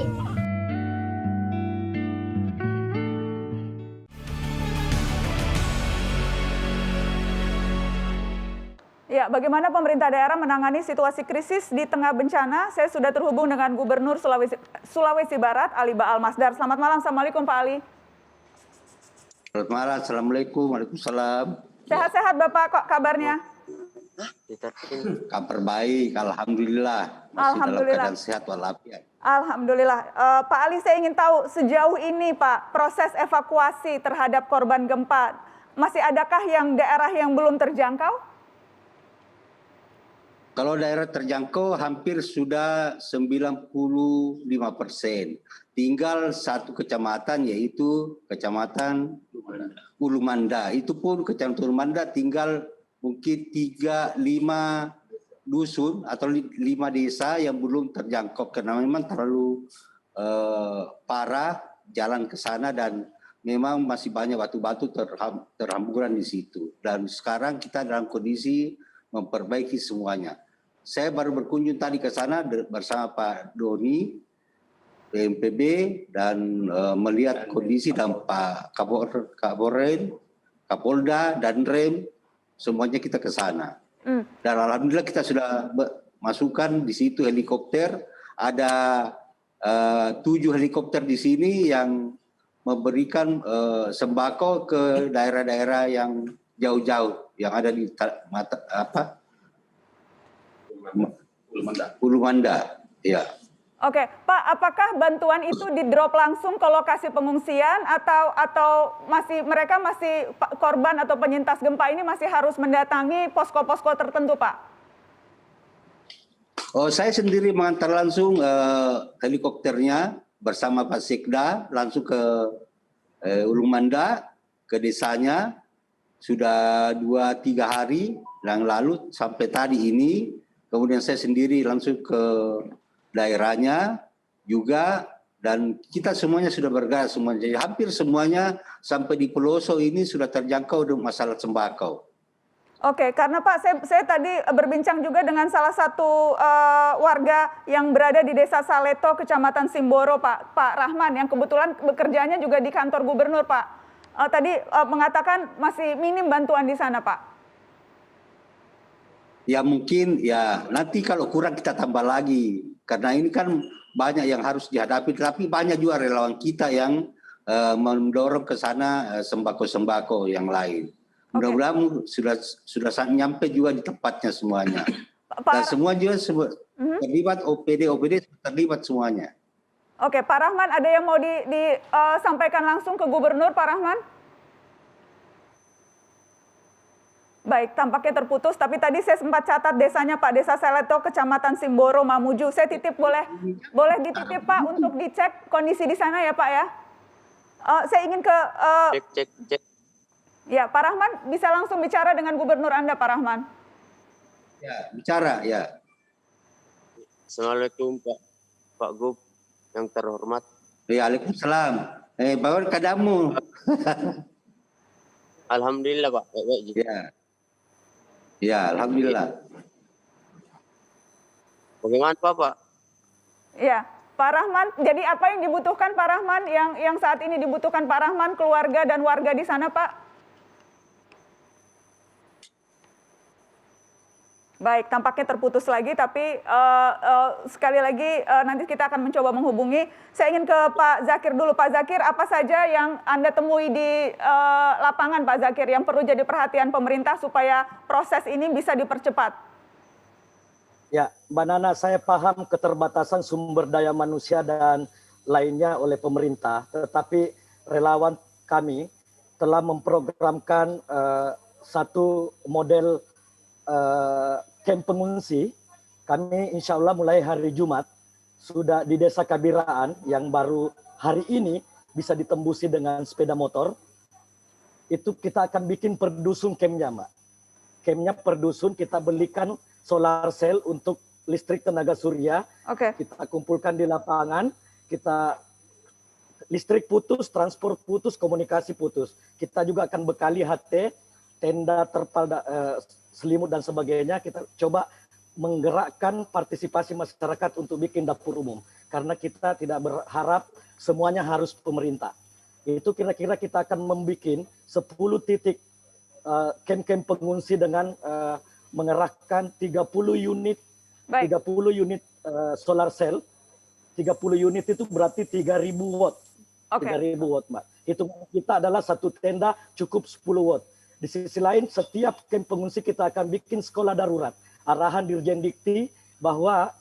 Speaker 1: Ya, bagaimana pemerintah daerah menangani situasi krisis di tengah bencana? Saya sudah terhubung dengan Gubernur Sulawesi Barat, Ali Baal Masdar. Selamat malam, Assalamualaikum Pak Ali.
Speaker 12: Selamat malam, Assalamualaikum, Waalaikumsalam.
Speaker 1: Sehat-sehat Bapak, kok kabarnya?
Speaker 12: Kabar baik, Alhamdulillah. Masih
Speaker 1: Alhamdulillah.
Speaker 12: dalam keadaan sehat walafiat.
Speaker 1: Alhamdulillah. Pak Ali, saya ingin tahu sejauh ini Pak, proses evakuasi terhadap korban gempa, masih adakah yang daerah yang belum terjangkau?
Speaker 12: Kalau daerah terjangkau hampir sudah 95%. Tinggal satu kecamatan yaitu Kecamatan Ulu Manda. Itu pun Kecamatan Ulu Manda tinggal mungkin 3-5 dusun atau 5 desa yang belum terjangkau karena memang terlalu parah jalan ke sana dan memang masih banyak batu-batu terhamburan di situ. Dan sekarang kita dalam kondisi memperbaiki semuanya. Saya baru berkunjung tadi ke sana bersama Pak Doni, BNPB, dan melihat kondisi dan Pak Kapolda, dan Rem, semuanya kita ke sana. Dan alhamdulillah kita sudah masukkan di situ helikopter, ada 7 helikopter di sini yang memberikan sembako ke daerah-daerah yang jauh-jauh yang ada di Ulu Manda, ya.
Speaker 1: Oke, Pak, apakah bantuan itu di-drop langsung ke lokasi pengungsian atau mereka masih korban atau penyintas gempa ini masih harus mendatangi posko-posko tertentu, Pak?
Speaker 12: Oh, saya sendiri mengantar langsung helikopternya bersama Pak Sekda langsung ke Ulu Manda, ke desanya. Sudah 2-3 hari yang lalu sampai tadi ini. Kemudian saya sendiri langsung ke daerahnya juga dan kita semuanya sudah bergerak semuanya. Jadi hampir semuanya sampai di pelosok ini sudah terjangkau dengan masalah sembako.
Speaker 1: Oke, karena Pak saya tadi berbincang juga dengan salah satu warga yang berada di Desa Saleto, Kecamatan Simboro, Pak Rahman, yang kebetulan bekerjanya juga di kantor gubernur, Pak. Tadi mengatakan masih minim bantuan di sana, Pak.
Speaker 12: Ya mungkin ya nanti kalau kurang kita tambah lagi karena ini kan banyak yang harus dihadapi tapi banyak juga relawan kita yang mendorong ke sana sembako-sembako yang lain. Mudah-mudahan sudah nyampe juga di tempatnya semuanya. Dan semua juga terlibat OPD terlibat semuanya.
Speaker 1: Oke, Pak Rahman, ada yang mau disampaikan langsung ke gubernur, Pak Rahman? Baik, tampaknya terputus, tapi tadi saya sempat catat desanya Pak, Desa Saleto, Kecamatan Simboro, Mamuju. Saya titip, boleh dititip Pak untuk dicek kondisi di sana ya Pak ya. Saya ingin ke...
Speaker 7: Cek.
Speaker 1: Ya, Pak Rahman bisa langsung bicara dengan gubernur Anda, Pak Rahman.
Speaker 12: Ya, bicara ya.
Speaker 7: Assalamualaikum Pak Gub yang terhormat.
Speaker 12: Waalaikumsalam. Bawa kadamu.
Speaker 7: Alhamdulillah Pak, baik-baik.
Speaker 12: Ya, alhamdulillah.
Speaker 7: Bagaimana Pak?
Speaker 1: Ya, Pak Rahman, jadi apa yang dibutuhkan Pak Rahman, yang saat ini dibutuhkan Pak Rahman, keluarga dan warga di sana, Pak? Baik, tampaknya terputus lagi, tapi sekali lagi nanti kita akan mencoba menghubungi. Saya ingin ke Pak Zakir dulu. Pak Zakir, apa saja yang Anda temui di lapangan, Pak Zakir, yang perlu jadi perhatian pemerintah supaya proses ini bisa dipercepat?
Speaker 8: Ya, Mbak Nana, saya paham keterbatasan sumber daya manusia dan lainnya oleh pemerintah, tetapi relawan kami telah memprogramkan satu model camp pengungsi. Kami insya Allah mulai hari Jumat sudah di Desa Kabiraan yang baru hari ini bisa ditembusi dengan sepeda motor. Itu kita akan bikin per dusun campnya, Mbak. Campnya per dusun kita belikan solar cell untuk listrik tenaga surya. Kita kumpulkan di lapangan, kita listrik putus, transport putus, komunikasi putus. Kita juga akan bekali HT, tenda, terpal, selimut dan sebagainya. Kita coba menggerakkan partisipasi masyarakat untuk bikin dapur umum. Karena kita tidak berharap semuanya harus pemerintah. Itu kira-kira kita akan membuat 10 titik camp-camp pengungsi dengan mengerahkan 30 unit solar cell. 30 unit itu berarti 3.000 watt. 3.000 watt, Mbak. Hitungan kita adalah satu tenda cukup 10 watt. Di sisi lain, setiap camp pengungsi kita akan bikin sekolah darurat. Arahan Dirjen Dikti bahwa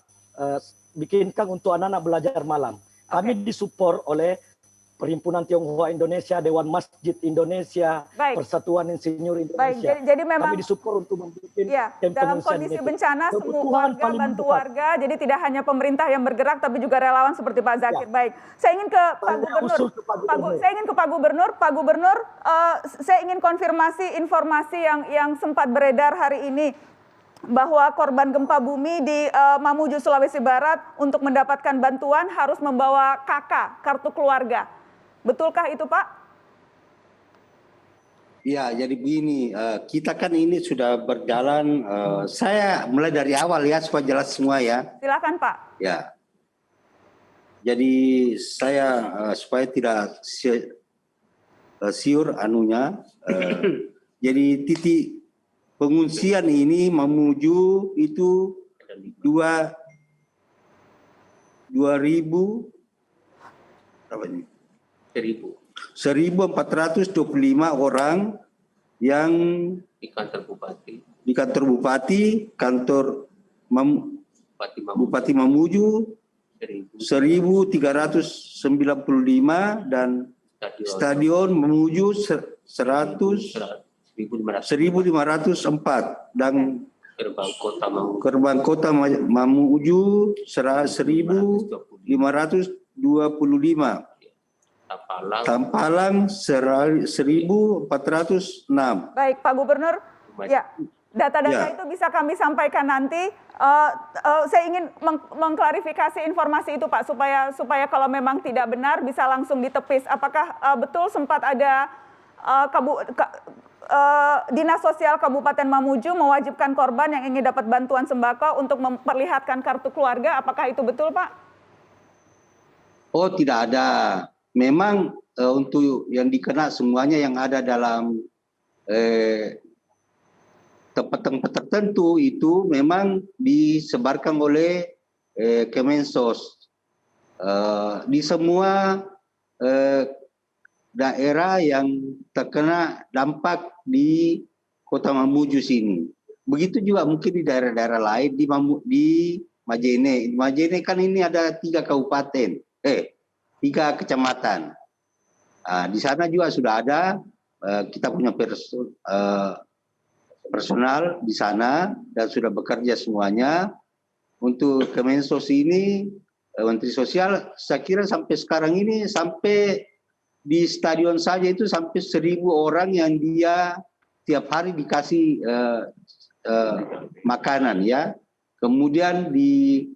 Speaker 8: bikinkan untuk anak-anak belajar malam. Kami disupport oleh Perhimpunan Tionghoa Indonesia, Dewan Masjid Indonesia, Persatuan Insinyur Indonesia.
Speaker 1: Jadi memang
Speaker 8: kami disupport untuk membuat
Speaker 1: dalam kondisi bencana semua warga bantu warga. Jadi tidak hanya pemerintah yang bergerak, tapi juga relawan seperti Pak Zakir. Baik, saya ingin ke Pak Gubernur. Pak Gubernur, saya ingin konfirmasi informasi yang sempat beredar hari ini bahwa korban gempa bumi di Mamuju, Sulawesi Barat untuk mendapatkan bantuan harus membawa KK, kartu keluarga. Betulkah itu, Pak?
Speaker 12: Ya, jadi begini, kita kan ini sudah berjalan, saya mulai dari awal ya, supaya jelas semua ya.
Speaker 1: Silakan, Pak.
Speaker 12: Ya, jadi saya supaya tidak siur anunya, jadi titik pengungsian ini Mamuju itu 1.425 orang yang di kantor bupati, kantor Bupati Mamuju 1.395 dan stadion Mamuju 1.504 dan gerbang kota Mamuju 1.525. Tampalang 1.406.
Speaker 1: Baik, Pak Gubernur. Ya, data-data itu bisa kami sampaikan nanti. Saya ingin mengklarifikasi informasi itu, Pak, supaya kalau memang tidak benar bisa langsung ditepis. Apakah betul sempat ada Dinas Sosial Kabupaten Mamuju mewajibkan korban yang ingin dapat bantuan sembako untuk memperlihatkan kartu keluarga? Apakah itu betul, Pak?
Speaker 12: Oh, tidak ada. Memang untuk yang dikena semuanya yang ada dalam tempat-tempat tertentu itu memang disebarkan oleh Kemensos. Di semua daerah yang terkena dampak di Kota Mamuju sini. Begitu juga mungkin di daerah-daerah lain di Majene. Di Majene kan ini ada 3 kabupaten, 3 kecamatan. Di sana juga sudah ada, kita punya personal di sana dan sudah bekerja semuanya. Untuk Kemensos ini, Menteri Sosial, saya kira sampai sekarang ini sampai di stadion saja itu sampai 1.000 orang yang dia tiap hari dikasih makanan ya. Kemudian di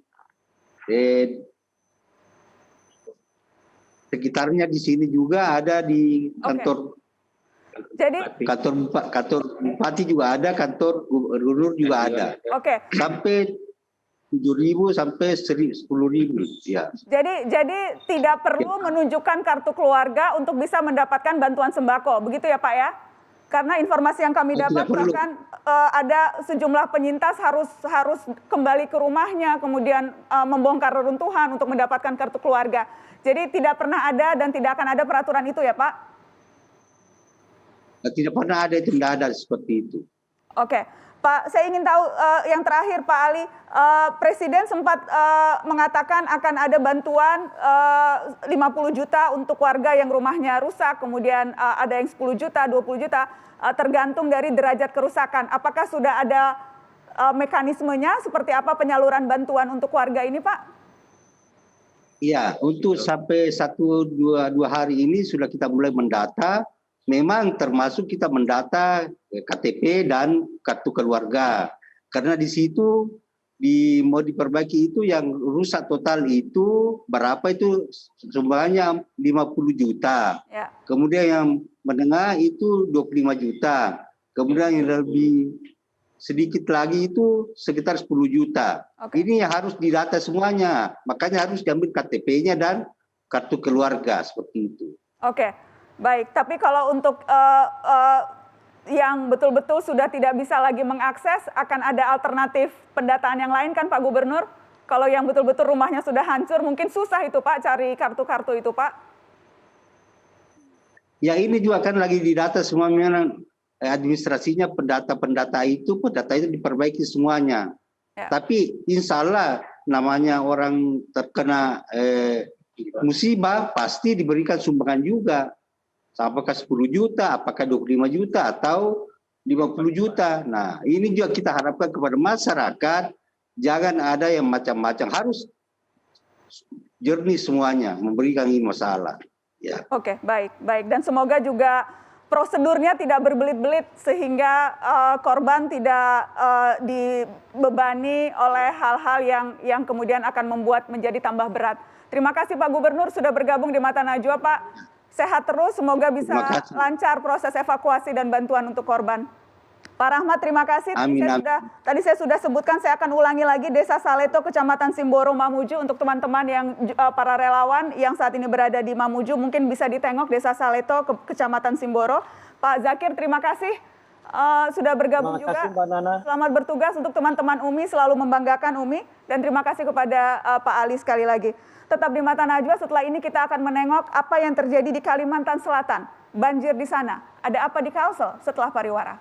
Speaker 12: sekitarnya di sini juga ada di kantor kantor bupati juga ada, kantor gubernur juga ada. Sampai 7.000 sampai 10.000 ya.
Speaker 1: Jadi tidak perlu menunjukkan kartu keluarga untuk bisa mendapatkan bantuan sembako, begitu ya, Pak ya? Karena informasi yang kami dapat bahkan ada sejumlah penyintas harus kembali ke rumahnya, kemudian membongkar reruntuhan untuk mendapatkan kartu keluarga. Jadi tidak pernah ada dan tidak akan ada peraturan itu ya, Pak?
Speaker 12: Tidak pernah ada, itu tidak ada seperti itu.
Speaker 1: Oke. Pak, saya ingin tahu yang terakhir Pak Ali, Presiden sempat mengatakan akan ada bantuan 50 juta untuk warga yang rumahnya rusak, kemudian ada yang 10 juta, 20 juta, tergantung dari derajat kerusakan. Apakah sudah ada mekanismenya seperti apa penyaluran bantuan untuk warga ini Pak?
Speaker 12: Iya, untuk sampai 1-2 hari ini sudah kita mulai mendata. Memang termasuk kita mendata KTP dan kartu keluarga. Karena di situ mau diperbaiki itu yang rusak total itu berapa itu semuanya 50 juta. Ya. Kemudian yang menengah itu 25 juta. Kemudian yang lebih sedikit lagi itu sekitar 10 juta. Okay. Ini harus didata semuanya. Makanya harus diambil KTP-nya dan kartu keluarga seperti itu. Oke. Baik, tapi kalau untuk yang betul-betul sudah tidak bisa lagi mengakses, akan ada alternatif pendataan yang lain kan Pak Gubernur? Kalau yang betul-betul rumahnya sudah hancur, mungkin susah itu Pak cari kartu-kartu itu Pak? Ya ini juga kan lagi didata semuanya, administrasinya pendata itu diperbaiki semuanya. Ya. Tapi insya Allah namanya orang terkena musibah pasti diberikan sumbangan juga. Apakah 10 juta, apakah 25 juta, atau 50 juta. Nah, ini juga kita harapkan kepada masyarakat, jangan ada yang macam-macam, harus jernih semuanya, memberikan ini masalah. Ya. Oke, baik. Dan semoga juga prosedurnya tidak berbelit-belit, sehingga korban tidak dibebani oleh hal-hal yang kemudian akan membuat menjadi tambah berat. Terima kasih Pak Gubernur sudah bergabung di Mata Najwa, Pak. Sehat terus, semoga bisa lancar proses evakuasi dan bantuan untuk korban. Pak Rahmat, terima kasih. Tadi saya sudah sebutkan, saya akan ulangi lagi, Desa Saleto, Kecamatan Simboro, Mamuju, untuk teman-teman yang para relawan yang saat ini berada di Mamuju, mungkin bisa ditengok Desa Saleto, Kecamatan Simboro. Pak Zakir, terima kasih sudah bergabung juga. Mbak Nana. Selamat bertugas untuk teman-teman UMI, selalu membanggakan UMI, dan terima kasih kepada Pak Ali sekali lagi. Tetap di Mata Najwa, setelah ini kita akan menengok apa yang terjadi di Kalimantan Selatan. Banjir di sana. Ada apa di Kalsel setelah pariwara?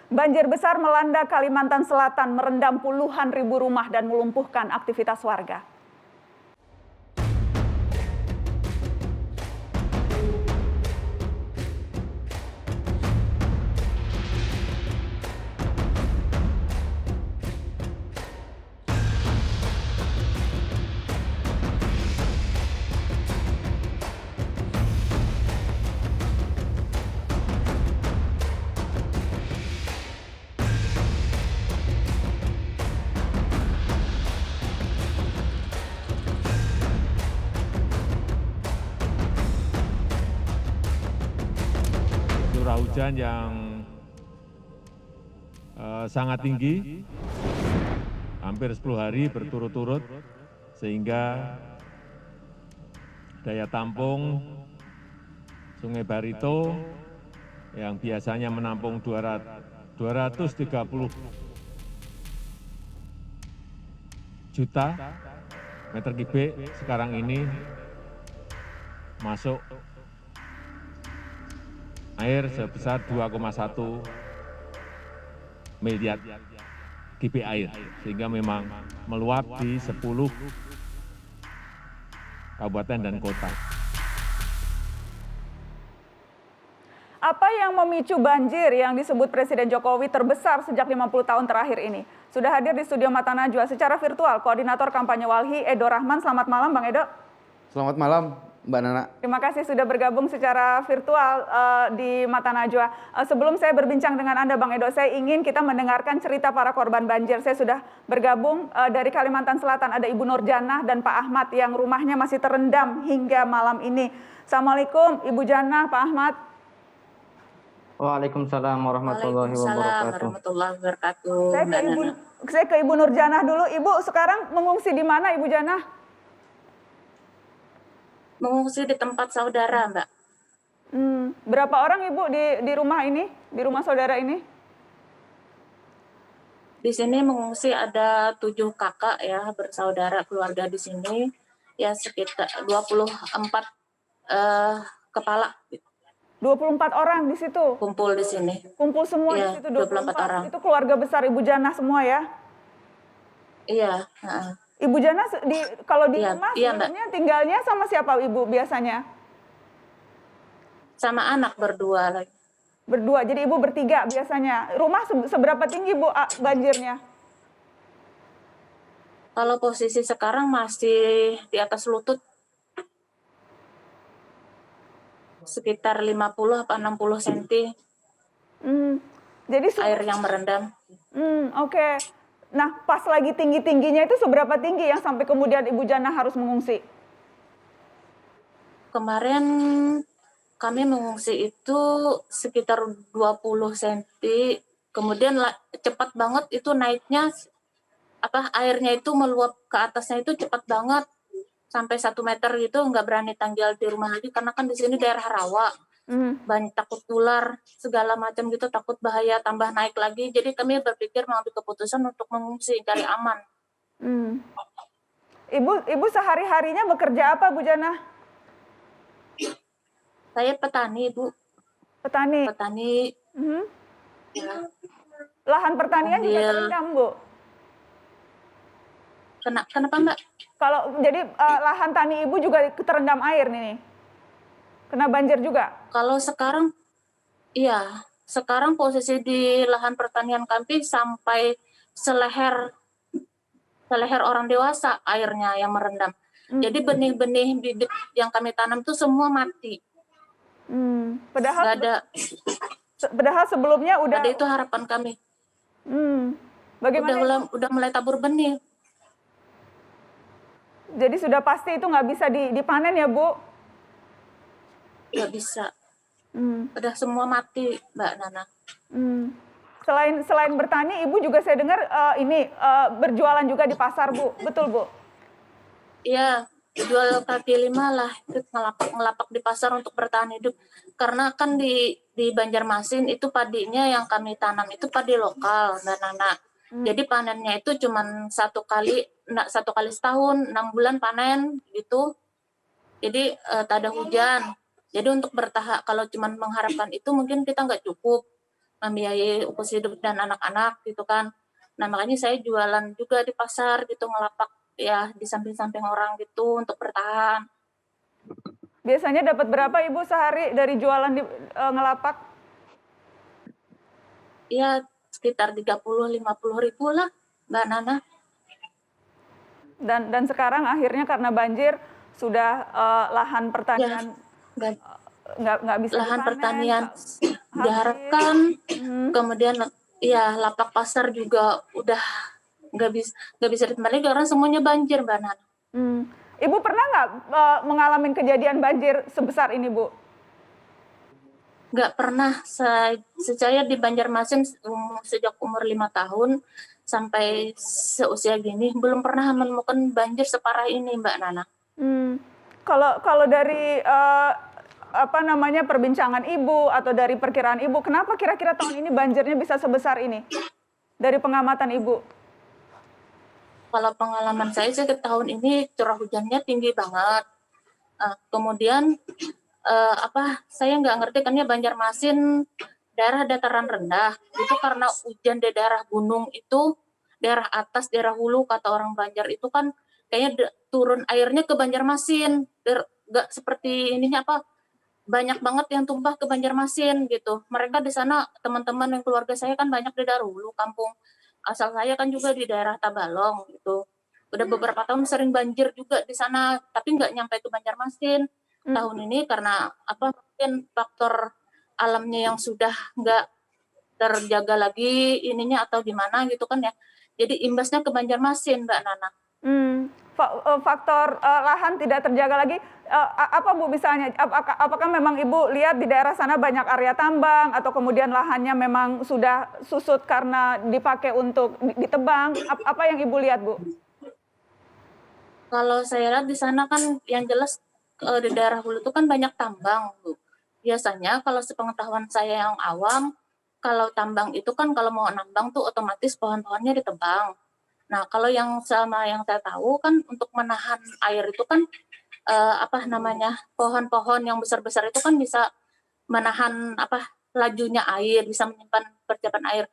Speaker 12: Banjir besar melanda Kalimantan Selatan, merendam puluhan ribu rumah dan melumpuhkan aktivitas warga.
Speaker 3: Curah hujan yang sangat tinggi, hampir 10 hari berturut-turut, sehingga daya tampung Sungai Barito yang biasanya menampung 230 juta meter kubik, sekarang ini masuk air sebesar 2,1 miliar kubik air, sehingga memang meluap di 10 kabupaten dan kota.
Speaker 1: apa yang memicu banjir yang disebut Presiden Jokowi terbesar sejak 50 tahun terakhir ini? Sudah hadir di studio Mata Najwa secara virtual, Koordinator Kampanye Walhi, Edo Rahman. Selamat malam, Bang Edo.
Speaker 13: Selamat malam, Mbak Nana.
Speaker 1: Terima kasih sudah bergabung secara virtual di Mata Najwa. Sebelum saya berbincang dengan Anda, Bang Edo, saya ingin kita mendengarkan cerita para korban banjir. Saya sudah bergabung dari Kalimantan Selatan, ada Ibu Nurjanah dan Pak Ahmad yang rumahnya masih terendam hingga malam ini. Assalamualaikum, Ibu Janah, Pak Ahmad.
Speaker 14: Waalaikumsalam warahmatullahi wabarakatuh.
Speaker 1: Saya ke Ibu Nurjanah dulu. Ibu sekarang mengungsi di mana, Ibu Janah?
Speaker 11: Mengungsi di tempat saudara, Mbak.
Speaker 1: Berapa orang Ibu di rumah ini, di rumah saudara ini?
Speaker 11: Di sini mengungsi ada 7 kakak ya, bersaudara keluarga di sini. Ya sekitar 24 kepala.
Speaker 1: 24 orang di situ?
Speaker 11: Kumpul di sini.
Speaker 1: Kumpul semua
Speaker 11: ya,
Speaker 1: di situ 24
Speaker 11: orang.
Speaker 1: Itu keluarga besar Ibu Janah semua ya?
Speaker 11: Iya.
Speaker 1: Ibu Janah kalau di
Speaker 11: iya,
Speaker 1: rumah
Speaker 11: iya,
Speaker 1: sebelumnya tinggalnya sama siapa Ibu biasanya?
Speaker 11: Sama anak berdua lagi.
Speaker 1: Berdua, jadi Ibu bertiga biasanya. Rumah seberapa tinggi Bu banjirnya?
Speaker 11: Kalau posisi sekarang masih di atas lutut. Sekitar 50 atau 60 cm.
Speaker 1: Jadi
Speaker 11: air yang merendam.
Speaker 1: Oke. Nah, pas lagi tinggi-tingginya itu seberapa tinggi yang sampai kemudian Ibu Janah harus mengungsi?
Speaker 11: Kemarin kami mengungsi itu sekitar 20 cm. Kemudian cepat banget itu naiknya, airnya itu meluap ke atasnya itu cepat banget. Sampai 1 meter gitu, nggak berani tinggal di rumah lagi karena kan di sini daerah rawa, banyak takut ular segala macam gitu, takut bahaya tambah naik lagi. Jadi kami berpikir mengambil keputusan untuk mengungsi cari aman.
Speaker 1: Ibu sehari-harinya bekerja apa, Bu Janah?
Speaker 11: Saya petani, Bu.
Speaker 1: Petani.
Speaker 11: Ya.
Speaker 1: Lahan pertanian juga terendam, Bu.
Speaker 11: Kenapa Mbak?
Speaker 1: Kalau jadi lahan tani Ibu juga terendam air nih, kena banjir juga?
Speaker 11: Kalau sekarang, iya. Sekarang posisi di lahan pertanian kami sampai seleher orang dewasa airnya yang merendam. Jadi benih-benih bibit yang kami tanam itu semua mati.
Speaker 1: Padahal sebelumnya udah.
Speaker 11: Ada itu harapan kami.
Speaker 1: Bagaimana?
Speaker 11: Udah mulai tabur benih.
Speaker 1: Jadi sudah pasti itu nggak bisa dipanen ya, Bu?
Speaker 11: Nggak bisa. Udah semua mati, Mbak Nana.
Speaker 1: Selain bertani, Ibu juga saya dengar berjualan juga di pasar, Bu. Betul, Bu?
Speaker 11: Iya, jual kaki 5 lah. Itu ngelapak di pasar untuk bertahan hidup. Karena kan di Banjarmasin itu padinya yang kami tanam itu padi lokal, Mbak Nana. Jadi panennya itu cuma satu kali setahun, 6 bulan panen gitu. Jadi tak ada hujan. Jadi untuk bertahan, kalau cuma mengharapkan itu mungkin kita nggak cukup membiayai ongkos hidup dan anak-anak gitu kan. Nah makanya saya jualan juga di pasar gitu, ngelapak ya di samping-samping orang gitu untuk bertahan.
Speaker 1: Biasanya dapat berapa Ibu sehari dari jualan di ngelapak?
Speaker 11: Iya sekitar 30-50 ribu lah, Mbak Nana.
Speaker 1: Dan sekarang akhirnya karena banjir sudah lahan pertanian nggak bisa
Speaker 11: lahan
Speaker 1: dipanen,
Speaker 11: pertanian diharapkan, kemudian ya lapak pasar juga udah nggak bisa ditemani karena semuanya banjir, Mbak Nana.
Speaker 1: Ibu pernah nggak mengalami kejadian banjir sebesar ini, Bu?
Speaker 11: Nggak pernah. Saya di Banjarmasin sejak umur 5 tahun sampai seusia gini belum pernah menemukan banjir separah ini, Mbak Nana.
Speaker 1: Kalau dari perbincangan Ibu atau dari perkiraan Ibu, kenapa kira-kira tahun ini banjirnya bisa sebesar ini? Dari pengamatan Ibu?
Speaker 11: Kalau pengalaman saya sih tahun ini curah hujannya tinggi banget. Kemudian saya nggak ngerti kan ya Banjarmasin daerah dataran rendah itu karena hujan di daerah gunung itu daerah atas daerah hulu kata orang Banjar itu kan kayaknya turun airnya ke Banjarmasin nggak seperti ininya banyak banget yang tumpah ke Banjarmasin gitu. Mereka di sana, teman-teman yang keluarga saya kan banyak di Darulu, kampung asal saya kan juga di daerah Tabalong gitu. Udah beberapa tahun sering banjir juga di sana, tapi nggak nyampe ke Banjarmasin. Tahun ini karena apa mungkin faktor alamnya yang sudah nggak terjaga lagi ininya atau gimana gitu kan ya. Jadi imbasnya ke Banjarmasin, Mbak Nana.
Speaker 1: Faktor lahan tidak terjaga lagi, apa Bu misalnya? Apakah memang Ibu lihat di daerah sana banyak area tambang atau kemudian lahannya memang sudah susut karena dipakai untuk ditebang? Apa yang Ibu lihat, Bu?
Speaker 11: Kalau saya lihat di sana kan yang jelas di daerah hulu itu kan banyak tambang, Bu. Biasanya kalau sepengetahuan saya yang awam, kalau tambang itu kan kalau mau nambang tuh otomatis pohon-pohonnya ditebang. Nah, kalau yang sama yang saya tahu kan untuk menahan air itu kan pohon-pohon yang besar-besar itu kan bisa menahan lajunya air, bisa menyimpan percikan air.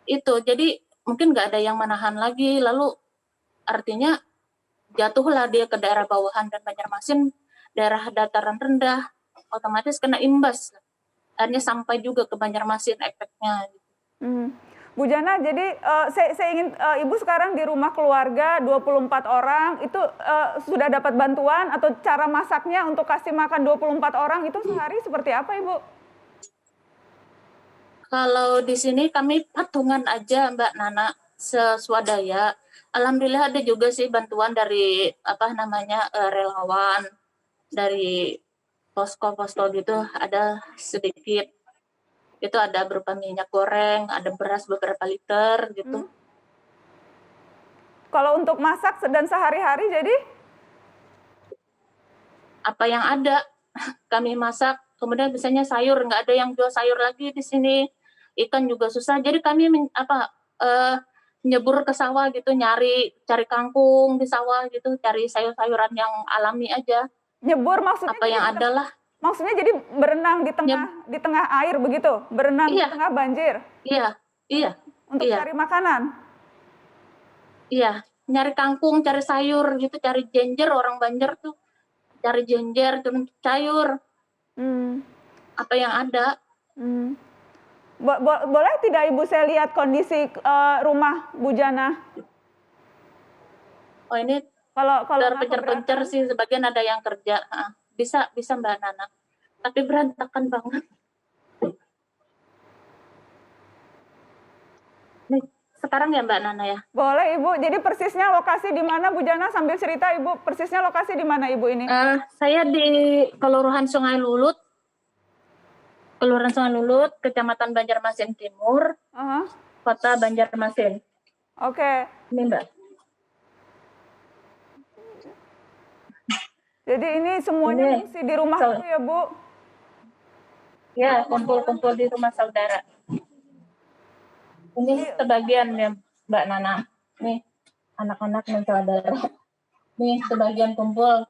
Speaker 11: Itu jadi mungkin nggak ada yang menahan lagi, lalu artinya jatuhlah dia ke daerah bawahan dan Banjarmasin, daerah dataran rendah, otomatis kena imbas. Akhirnya sampai juga ke Banjarmasin efeknya.
Speaker 1: Bu Jana, jadi saya ingin Ibu sekarang di rumah keluarga 24 orang, itu sudah dapat bantuan atau cara masaknya untuk kasih makan 24 orang itu sehari seperti apa, Ibu?
Speaker 11: Kalau di sini kami patungan aja, Mbak Nana, seswadaya. Alhamdulillah ada juga sih bantuan dari relawan, dari posko-posko gitu, ada sedikit. Itu ada berupa minyak goreng, ada beras beberapa liter gitu.
Speaker 1: Kalau untuk masak dan sehari-hari jadi?
Speaker 11: Apa yang ada kami masak, kemudian biasanya sayur, nggak ada yang jual sayur lagi di sini. Ikan juga susah, jadi kami nyebur ke sawah gitu, cari kangkung di sawah gitu, cari sayur-sayuran yang alami aja.
Speaker 1: Nyebur maksudnya?
Speaker 11: Apa yang ada lah.
Speaker 1: Maksudnya jadi berenang di tengah air begitu, berenang di tengah banjir.
Speaker 11: Iya.
Speaker 1: Untuk cari makanan.
Speaker 11: Iya, nyari kangkung, cari sayur gitu, cari jenjer, orang Banjar tuh cari jenjer untuk sayur. Apa yang ada.
Speaker 1: Boleh tidak Ibu saya lihat kondisi rumah Bu Jana?
Speaker 11: Oh ini kalau pencer-pencer sih sebagian ada yang kerja. Bisa Mbak Nana. Tapi berantakan banget. Nih, sekarang ya Mbak Nana ya.
Speaker 1: Boleh Ibu. Jadi persisnya lokasi di mana Bu Jana sambil cerita Ibu, persisnya lokasi di mana Ibu ini?
Speaker 11: Saya di Kelurahan Sungai Lulut. Kelurahan Sungai Lulut, Kecamatan Banjarmasin Timur, Kota Banjarmasin.
Speaker 1: Oke.
Speaker 11: Ini Mbak.
Speaker 1: Jadi ini semuanya mengungsi di rumah itu ya Bu?
Speaker 11: Ya, kumpul-kumpul di rumah saudara. Ini sebagian ya Mbak Nana. Nih, anak-anak dan saudara. Nih, sebagian kumpul.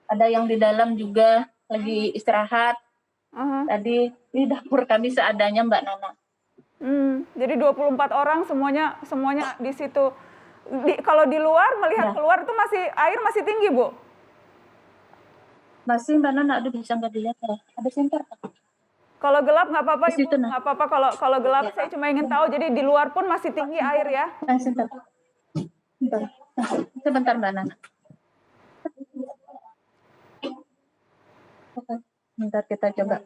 Speaker 11: Ada yang di dalam juga lagi istirahat. Tadi di dapur kami seadanya Mbak Nana.
Speaker 1: Jadi 24 orang semuanya di situ. Kalau di luar melihat keluar itu air masih tinggi Bu?
Speaker 11: Masih Mbak Nana, bisa nggak dilihat ya? Ada senter.
Speaker 1: Kalau gelap nggak apa-apa Ibu, nggak apa-apa kalau gelap. Saya cuma ingin tahu, jadi di luar pun masih tinggi air ya?
Speaker 11: Sebentar Mbak Nana. Bentar kita coba.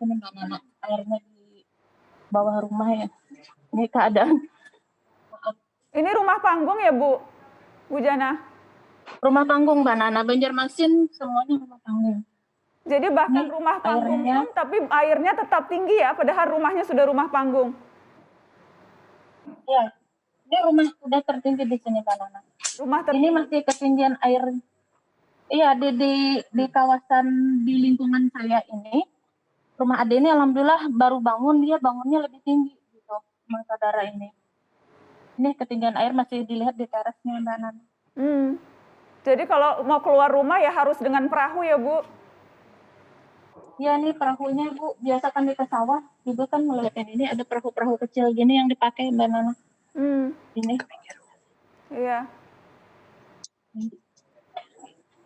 Speaker 11: Ini Mbak Nana, airnya di bawah rumah ya. Ini keadaan.
Speaker 1: Ini rumah panggung ya Bu Jana?
Speaker 11: Rumah panggung Mbak Nana, Banjarmasin semuanya rumah panggung.
Speaker 1: Jadi bahkan rumah panggung pun tapi airnya tetap tinggi ya, padahal rumahnya sudah rumah panggung.
Speaker 11: Iya, ini rumah sudah tertinggi di sini Mbak Nana. Ini masih ketinggian air. Iya, di kawasan di lingkungan saya ini, rumah Ade ini alhamdulillah baru bangun, dia bangunnya lebih tinggi gitu, rumah saudara ini. Ini ketinggian air masih dilihat di terasnya Mbak Nana.
Speaker 1: Jadi kalau mau keluar rumah ya harus dengan perahu ya Bu?
Speaker 11: Ya ini perahunya Bu, biasa kan di ke sawah juga kan melihatnya ini ada perahu-perahu kecil gini yang dipakai Mbak Nana. Ini.
Speaker 1: Iya.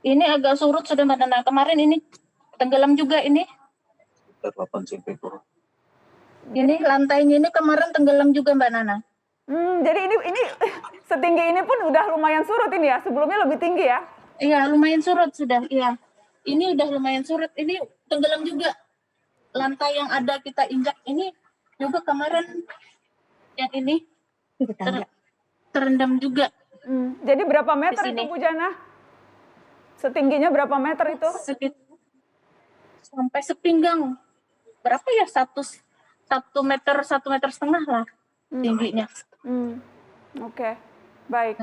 Speaker 11: Ini agak surut sudah Mbak Nana. Kemarin ini tenggelam juga ini. Ini lantainya ini kemarin tenggelam juga Mbak Nana.
Speaker 1: Jadi ini setinggi ini pun udah lumayan surut ini ya. Sebelumnya lebih tinggi ya?
Speaker 11: Iya, lumayan surut sudah. Iya. Ini udah lumayan surut. Ini tenggelam juga. Lantai yang ada kita injak ini juga kemarin yang ini terendam juga.
Speaker 1: Jadi berapa meter itu Bu Jana? Setingginya berapa meter itu?
Speaker 11: Sampai sepinggang. Berapa ya? 1 meter, 1,5 meter lah tingginya.
Speaker 1: Oke. Baik.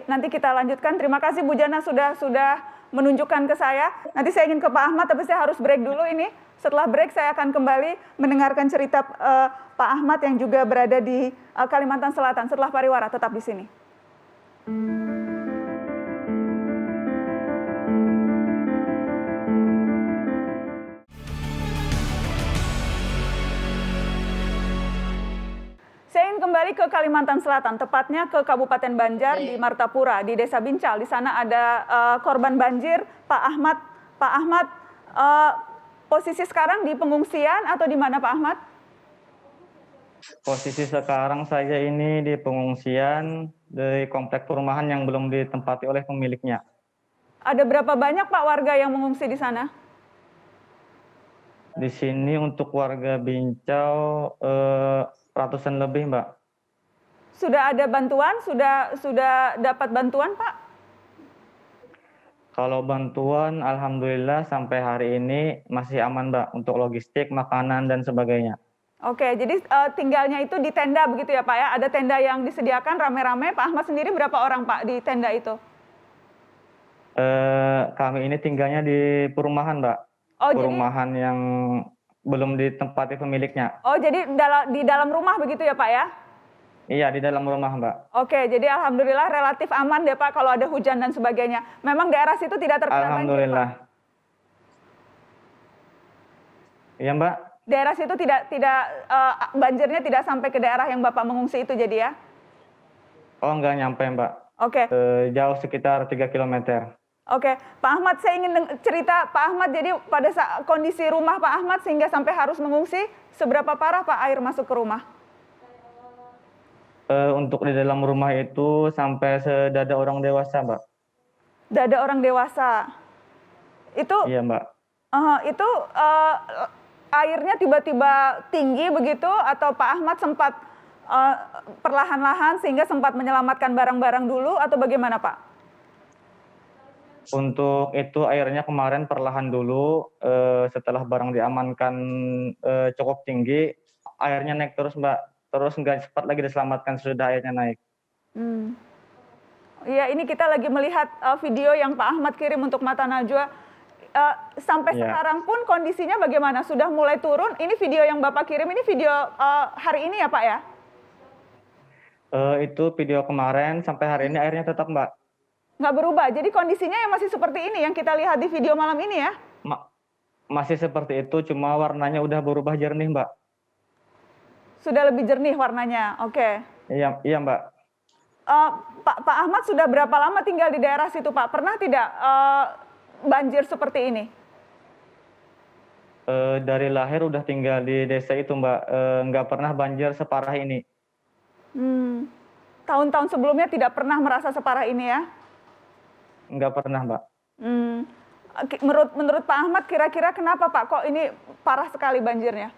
Speaker 1: Nanti kita lanjutkan. Terima kasih Bu Jana sudah menunjukkan ke saya. Nanti saya ingin ke Pak Ahmad, tapi saya harus break dulu ini. Setelah break saya akan kembali mendengarkan cerita Pak Ahmad yang juga berada di Kalimantan Selatan. Setelah pariwara, tetap di sini. Saya ingin kembali ke Kalimantan Selatan, tepatnya ke Kabupaten Banjar di Martapura, di Desa Bincal. Di sana ada korban banjir, Pak Ahmad. Pak Ahmad, posisi sekarang di pengungsian atau di mana Pak Ahmad?
Speaker 14: Posisi sekarang saya ini di pengungsian di komplek perumahan yang belum ditempati oleh pemiliknya.
Speaker 1: Ada berapa banyak Pak warga yang mengungsi di sana?
Speaker 14: Di sini untuk warga Bincau ratusan lebih, Mbak.
Speaker 1: Sudah ada bantuan? Sudah dapat bantuan, Pak?
Speaker 14: Kalau bantuan, alhamdulillah sampai hari ini masih aman, Mbak, untuk logistik, makanan dan sebagainya.
Speaker 1: Oke, jadi tinggalnya itu di tenda begitu ya, Pak ya? Ada tenda yang disediakan rame-rame. Pak Ahmad sendiri berapa orang, Pak, di tenda itu?
Speaker 14: Kami ini tinggalnya di perumahan, Mbak.
Speaker 1: Oh,
Speaker 14: perumahan yang belum ditempati pemiliknya.
Speaker 1: Oh, jadi di dalam rumah begitu ya, Pak ya?
Speaker 14: Iya, di dalam rumah, Mbak.
Speaker 1: Oke, jadi alhamdulillah relatif aman deh, Pak, kalau ada hujan dan sebagainya. Memang daerah situ tidak terkena banjir, Pak?
Speaker 14: Alhamdulillah. Iya, Mbak.
Speaker 1: Daerah situ tidak banjirnya tidak sampai ke daerah yang Bapak mengungsi itu jadi ya?
Speaker 14: Oh, enggak nyampe, Mbak.
Speaker 1: Oke.
Speaker 14: Jauh sekitar 3 km.
Speaker 1: Oke, Pak Ahmad, saya ingin cerita Pak Ahmad, jadi pada saat kondisi rumah Pak Ahmad sehingga sampai harus mengungsi, seberapa parah Pak air masuk ke rumah?
Speaker 14: Untuk di dalam rumah itu sampai sedada orang dewasa, Mbak.
Speaker 1: Dada orang dewasa? Itu?
Speaker 14: Iya, Mbak.
Speaker 1: Itu airnya tiba-tiba tinggi begitu atau Pak Ahmad sempat perlahan-lahan sehingga sempat menyelamatkan barang-barang dulu atau bagaimana Pak?
Speaker 14: Untuk itu airnya kemarin perlahan dulu, setelah barang diamankan cukup tinggi, airnya naik terus, Mbak. Terus nggak cepat lagi diselamatkan sesudah airnya naik.
Speaker 1: Iya, ini kita lagi melihat video yang Pak Ahmad kirim untuk Mata Najwa. Sampai sekarang pun kondisinya bagaimana? Sudah mulai turun? Ini video yang Bapak kirim, ini video hari ini ya Pak ya?
Speaker 14: Itu video kemarin, sampai hari ini airnya tetap, Mbak.
Speaker 1: Nggak berubah, jadi kondisinya yang masih seperti ini yang kita lihat di video malam ini ya?
Speaker 14: Masih seperti itu, cuma warnanya udah berubah jernih, Mbak.
Speaker 1: Sudah lebih jernih warnanya, oke.
Speaker 14: Iya, Mbak.
Speaker 1: Pak Ahmad sudah berapa lama tinggal di daerah situ, Pak? Pernah tidak banjir seperti ini?
Speaker 14: Dari lahir udah tinggal di desa itu, Mbak. Nggak pernah banjir separah ini.
Speaker 1: Tahun-tahun sebelumnya tidak pernah merasa separah ini ya?
Speaker 14: Nggak pernah, Mbak.
Speaker 1: Menurut Pak Ahmad, kira-kira kenapa Pak kok ini parah sekali banjirnya?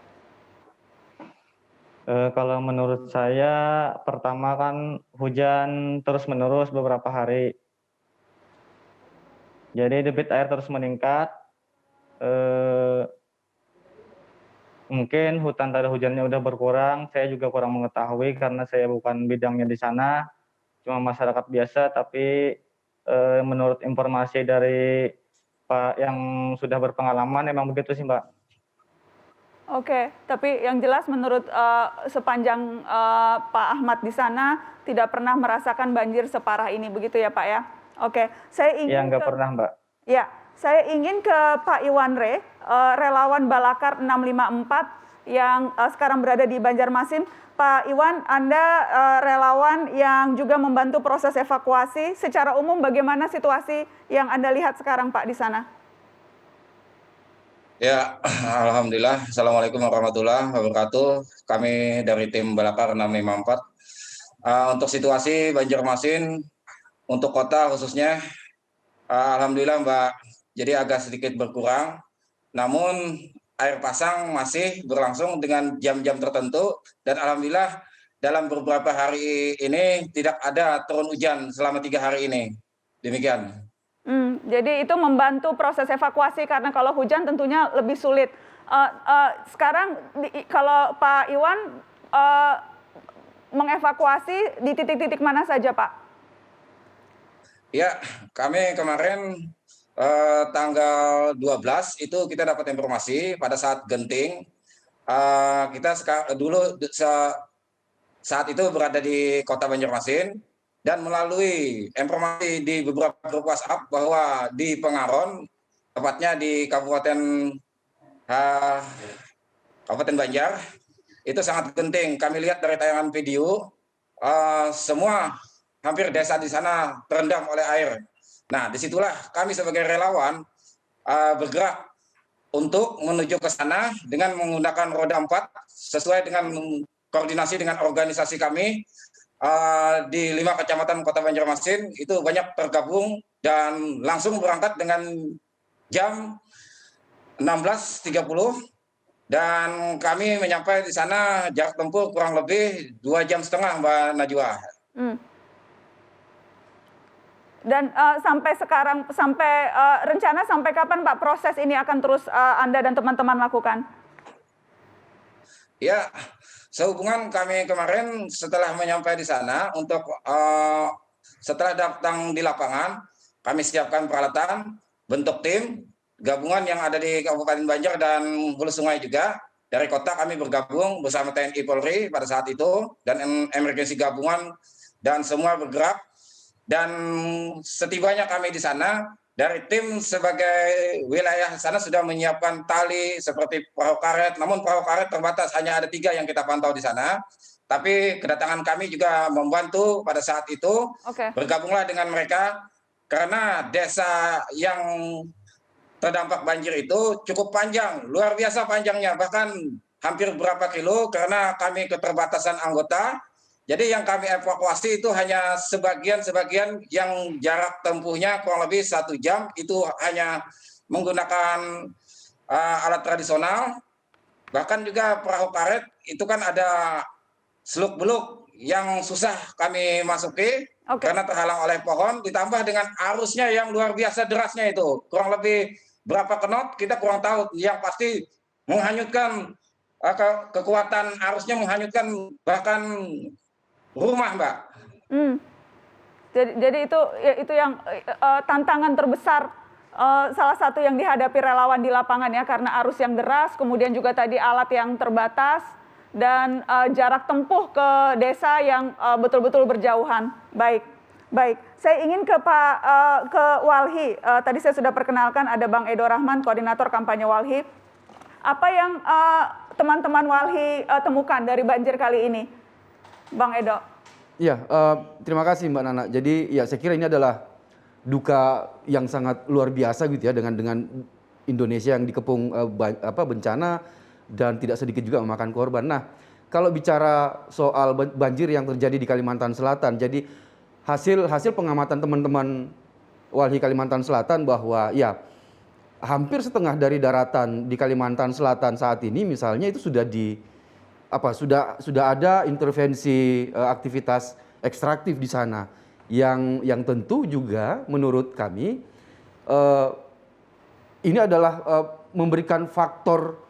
Speaker 14: Kalau menurut saya, pertama kan hujan terus-menerus beberapa hari. Jadi debit air terus meningkat. Mungkin hutan tanda hujannya udah berkurang. Saya juga kurang mengetahui karena saya bukan bidangnya di sana. Cuma masyarakat biasa, tapi menurut informasi dari Pak yang sudah berpengalaman, memang begitu sih, Mbak.
Speaker 1: Oke, tapi yang jelas menurut sepanjang Pak Ahmad di sana tidak pernah merasakan banjir separah ini, begitu ya Pak ya? Oke, saya ingin
Speaker 14: nggak pernah, Mbak.
Speaker 1: Ya, saya ingin ke Pak Iwanre, relawan Balakar 654 yang sekarang berada di Banjarmasin. Pak Iwan, Anda relawan yang juga membantu proses evakuasi. Secara umum bagaimana situasi yang Anda lihat sekarang Pak di sana?
Speaker 15: Ya, alhamdulillah. Assalamualaikum warahmatullahi wabarakatuh. Kami dari tim Balakar 654. Untuk situasi Banjarmasin, untuk kota khususnya, alhamdulillah Mbak, jadi agak sedikit berkurang. Namun air pasang masih berlangsung dengan jam-jam tertentu, dan alhamdulillah dalam beberapa hari ini tidak ada turun hujan selama 3 hari ini. Demikian.
Speaker 1: Jadi itu membantu proses evakuasi karena kalau hujan tentunya lebih sulit. Sekarang kalau Pak Iwan mengevakuasi di titik-titik mana saja Pak?
Speaker 15: Ya, kami kemarin tanggal 12 itu kita dapat informasi pada saat genting. Kita dulu saat itu berada di kota Banjarmasin dan melalui informasi di beberapa grup WhatsApp bahwa di Pengaron, tepatnya di Kabupaten Banjar, itu sangat genting. Kami lihat dari tayangan video, semua hampir desa di sana terendam oleh air. Nah, disitulah kami sebagai relawan bergerak untuk menuju ke sana dengan menggunakan roda 4 sesuai dengan koordinasi dengan organisasi kami di 5 kecamatan Kota Banjarmasin itu banyak tergabung dan langsung berangkat dengan jam 16.30 dan kami menyampai di sana jarak tempuh kurang lebih 2,5 jam Mbak Najwa.
Speaker 1: Dan sampai sekarang, rencana sampai kapan Pak proses ini akan terus Anda dan teman-teman lakukan?
Speaker 15: Ya, sehubungan kami kemarin setelah menyampai di sana untuk setelah datang di lapangan, kami siapkan peralatan, bentuk tim, gabungan yang ada di Kabupaten Banjar dan Hulu Sungai juga. Dari kota kami bergabung bersama TNI Polri pada saat itu dan emergensi gabungan dan semua bergerak. Dan setibanya kami di sana, dari tim sebagai wilayah sana sudah menyiapkan tali seperti perahu karet, namun perahu karet terbatas, hanya ada 3 yang kita pantau di sana. Tapi kedatangan kami juga membantu pada saat itu, bergabunglah dengan mereka, karena desa yang terdampak banjir itu cukup panjang, luar biasa panjangnya, bahkan hampir berapa kilo, karena kami keterbatasan anggota. Jadi yang kami evakuasi itu hanya sebagian-sebagian yang jarak tempuhnya kurang lebih 1 jam, itu hanya menggunakan alat tradisional. Bahkan juga perahu karet itu kan ada seluk-beluk yang susah kami masuki karena terhalang oleh pohon, ditambah dengan arusnya yang luar biasa derasnya itu. Kurang lebih berapa knot kita kurang tahu, yang pasti menghanyutkan, kekuatan arusnya menghanyutkan bahkan rumah, Mbak.
Speaker 1: Jadi itu yang tantangan terbesar, salah satu yang dihadapi relawan di lapangan ya, karena arus yang deras, kemudian juga tadi alat yang terbatas dan jarak tempuh ke desa yang betul-betul berjauhan. Baik. Saya ingin ke Walhi. Tadi saya sudah perkenalkan ada Bang Edo Rahman, koordinator kampanye Walhi. Apa yang teman-teman Walhi temukan dari banjir kali ini? Bang Edo.
Speaker 13: Ya, terima kasih Mbak Nana. Jadi ya saya kira ini adalah duka yang sangat luar biasa gitu ya, dengan Indonesia yang dikepung bencana dan tidak sedikit juga memakan korban. Nah, kalau bicara soal banjir yang terjadi di Kalimantan Selatan, jadi hasil pengamatan teman-teman Walhi Kalimantan Selatan bahwa ya hampir setengah dari daratan di Kalimantan Selatan saat ini misalnya itu sudah sudah ada intervensi aktivitas ekstraktif di sana yang tentu juga menurut kami ini adalah memberikan faktor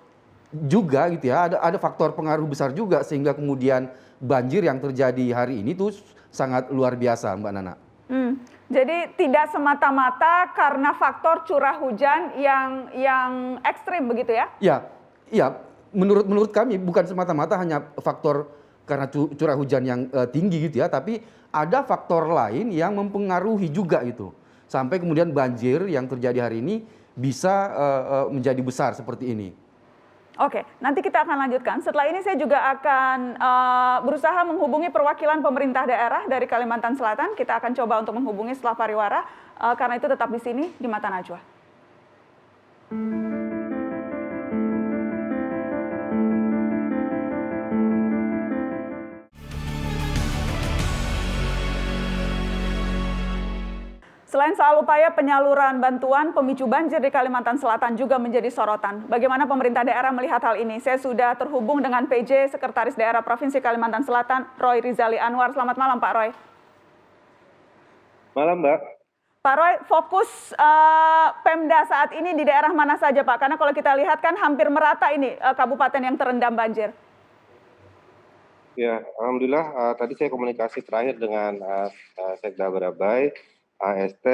Speaker 13: juga gitu ya, ada faktor pengaruh besar juga sehingga kemudian banjir yang terjadi hari ini tuh sangat luar biasa, Mbak Nana.
Speaker 1: Jadi tidak semata-mata karena faktor curah hujan yang ekstrim begitu ya?
Speaker 13: Ya. Menurut kami bukan semata-mata hanya faktor karena curah hujan yang tinggi gitu ya, tapi ada faktor lain yang mempengaruhi juga gitu. Sampai kemudian banjir yang terjadi hari ini bisa menjadi besar seperti ini.
Speaker 1: Oke, nanti kita akan lanjutkan. Setelah ini saya juga akan berusaha menghubungi perwakilan pemerintah daerah dari Kalimantan Selatan. Kita akan coba untuk menghubungi setelah pariwara, karena itu tetap di sini di Mata Najwa. Selain soal upaya penyaluran bantuan pemicu banjir di Kalimantan Selatan juga menjadi sorotan. Bagaimana pemerintah daerah melihat hal ini? Saya sudah terhubung dengan PJ Sekretaris Daerah Provinsi Kalimantan Selatan, Roy Rizali Anwar. Selamat malam, Pak Roy.
Speaker 6: Malam, Mbak.
Speaker 1: Pak Roy, fokus Pemda saat ini di daerah mana saja, Pak? Karena kalau kita lihat kan hampir merata ini kabupaten yang terendam banjir.
Speaker 16: Ya, alhamdulillah tadi saya komunikasi terakhir dengan Sekda Barabai. AST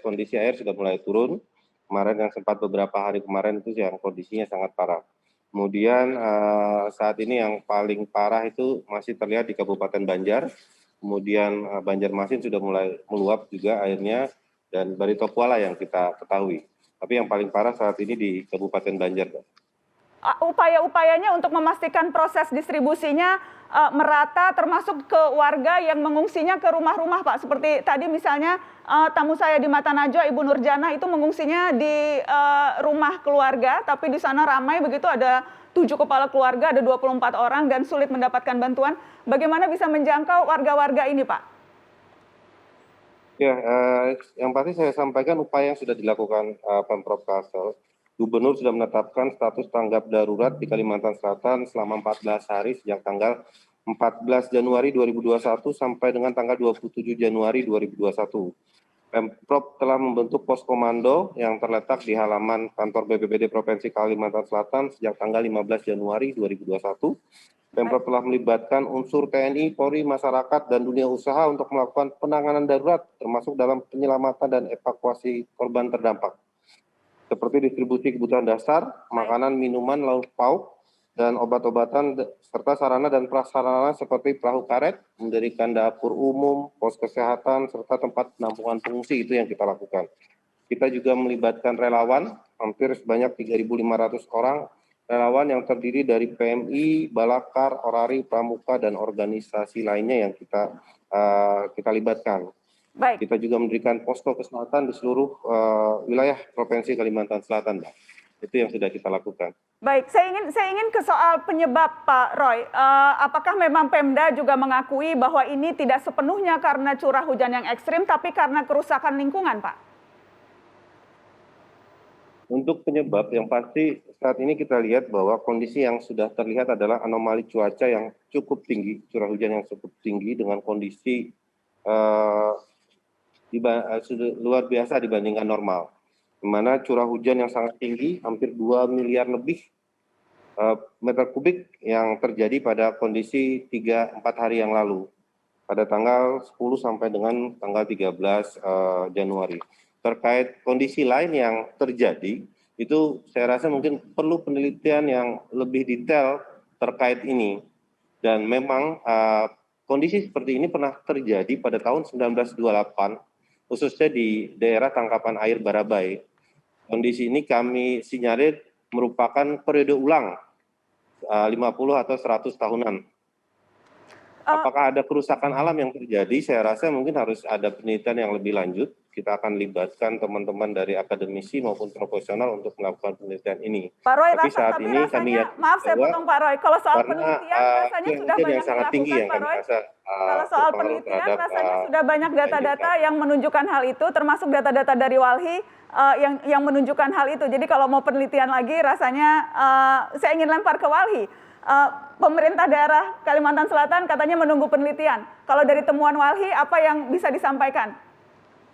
Speaker 16: kondisi air sudah mulai turun. Kemarin yang sempat beberapa hari kemarin itu yang kondisinya sangat parah. Kemudian saat ini yang paling parah itu masih terlihat di Kabupaten Banjar. Kemudian Banjarmasin sudah mulai meluap juga airnya, dan Baritokuala yang kita ketahui. Tapi yang paling parah saat ini di Kabupaten Banjar, Pak.
Speaker 1: Upaya-upayanya untuk memastikan proses distribusinya merata, termasuk ke warga yang mengungsinya ke rumah-rumah, Pak. Seperti tadi misalnya tamu saya di Mata Najwa, Ibu Nurjana, itu mengungsinya di rumah keluarga, tapi di sana ramai begitu, ada 7 kepala keluarga, ada 24 orang, dan sulit mendapatkan bantuan. Bagaimana bisa menjangkau warga-warga ini, Pak?
Speaker 16: Ya, yang pasti saya sampaikan upaya yang sudah dilakukan Pemprov Kalsel. Gubernur sudah menetapkan status tanggap darurat di Kalimantan Selatan selama 14 hari sejak tanggal 14 Januari 2021 sampai dengan tanggal 27 Januari 2021. Pemprov telah membentuk pos komando yang terletak di halaman kantor BPBD Provinsi Kalimantan Selatan sejak tanggal 15 Januari 2021. Pemprov telah melibatkan unsur TNI, Polri, masyarakat, dan dunia usaha untuk melakukan penanganan darurat, termasuk dalam penyelamatan dan evakuasi korban terdampak, seperti distribusi kebutuhan dasar, makanan, minuman, lauk pauk, dan obat-obatan, serta sarana dan prasarana seperti perahu karet, mendirikan dapur umum, pos kesehatan, serta tempat penampungan pengungsi. Itu yang kita lakukan. Kita juga melibatkan relawan, hampir sebanyak 3.500 orang, relawan yang terdiri dari PMI, Balakar, Orari, Pramuka, dan organisasi lainnya yang kita libatkan.
Speaker 1: Baik.
Speaker 16: Kita juga mendirikan posko kesehatan di seluruh wilayah Provinsi Kalimantan Selatan, Mbak. Itu yang sudah kita lakukan.
Speaker 1: Baik, saya ingin ke soal penyebab, Pak Roy. Apakah memang Pemda juga mengakui bahwa ini tidak sepenuhnya karena curah hujan yang ekstrim, tapi karena kerusakan lingkungan, Pak?
Speaker 16: Untuk penyebab yang pasti saat ini kita lihat bahwa kondisi yang sudah terlihat adalah anomali cuaca yang cukup tinggi, curah hujan yang cukup tinggi dengan kondisi luar biasa dibandingkan normal, di mana curah hujan yang sangat tinggi, hampir 2 miliar lebih meter kubik yang terjadi pada kondisi 3-4 hari yang lalu, pada tanggal 10 sampai dengan tanggal 13 Januari. Terkait kondisi lain yang terjadi, itu saya rasa mungkin perlu penelitian yang lebih detail terkait ini. Dan memang kondisi seperti ini pernah terjadi pada tahun 1928, khususnya di daerah tangkapan air Barabai. Kondisi ini kami sinyalir merupakan periode ulang 50 atau 100 tahunan. Apakah ada kerusakan alam yang terjadi? Saya rasa mungkin harus ada penelitian yang lebih lanjut. Kita akan libatkan teman-teman dari akademisi maupun profesional untuk melakukan penelitian ini.
Speaker 1: Pak Roy,
Speaker 16: tapi saat ini kami yakin,
Speaker 1: maaf saya potong Pak Roy, kalau soal penelitian rasanya sudah banyak
Speaker 16: yang sangat tinggi yang
Speaker 1: Pak
Speaker 16: kami
Speaker 1: Roy.
Speaker 16: rasa
Speaker 1: Kalau soal penelitian rasanya sudah banyak data-data yang menunjukkan hal itu, termasuk data-data dari Walhi yang menunjukkan hal itu. Jadi kalau mau penelitian lagi rasanya saya ingin lempar ke Walhi. Pemerintah daerah Kalimantan Selatan katanya menunggu penelitian. Kalau dari temuan Walhi, apa yang bisa disampaikan?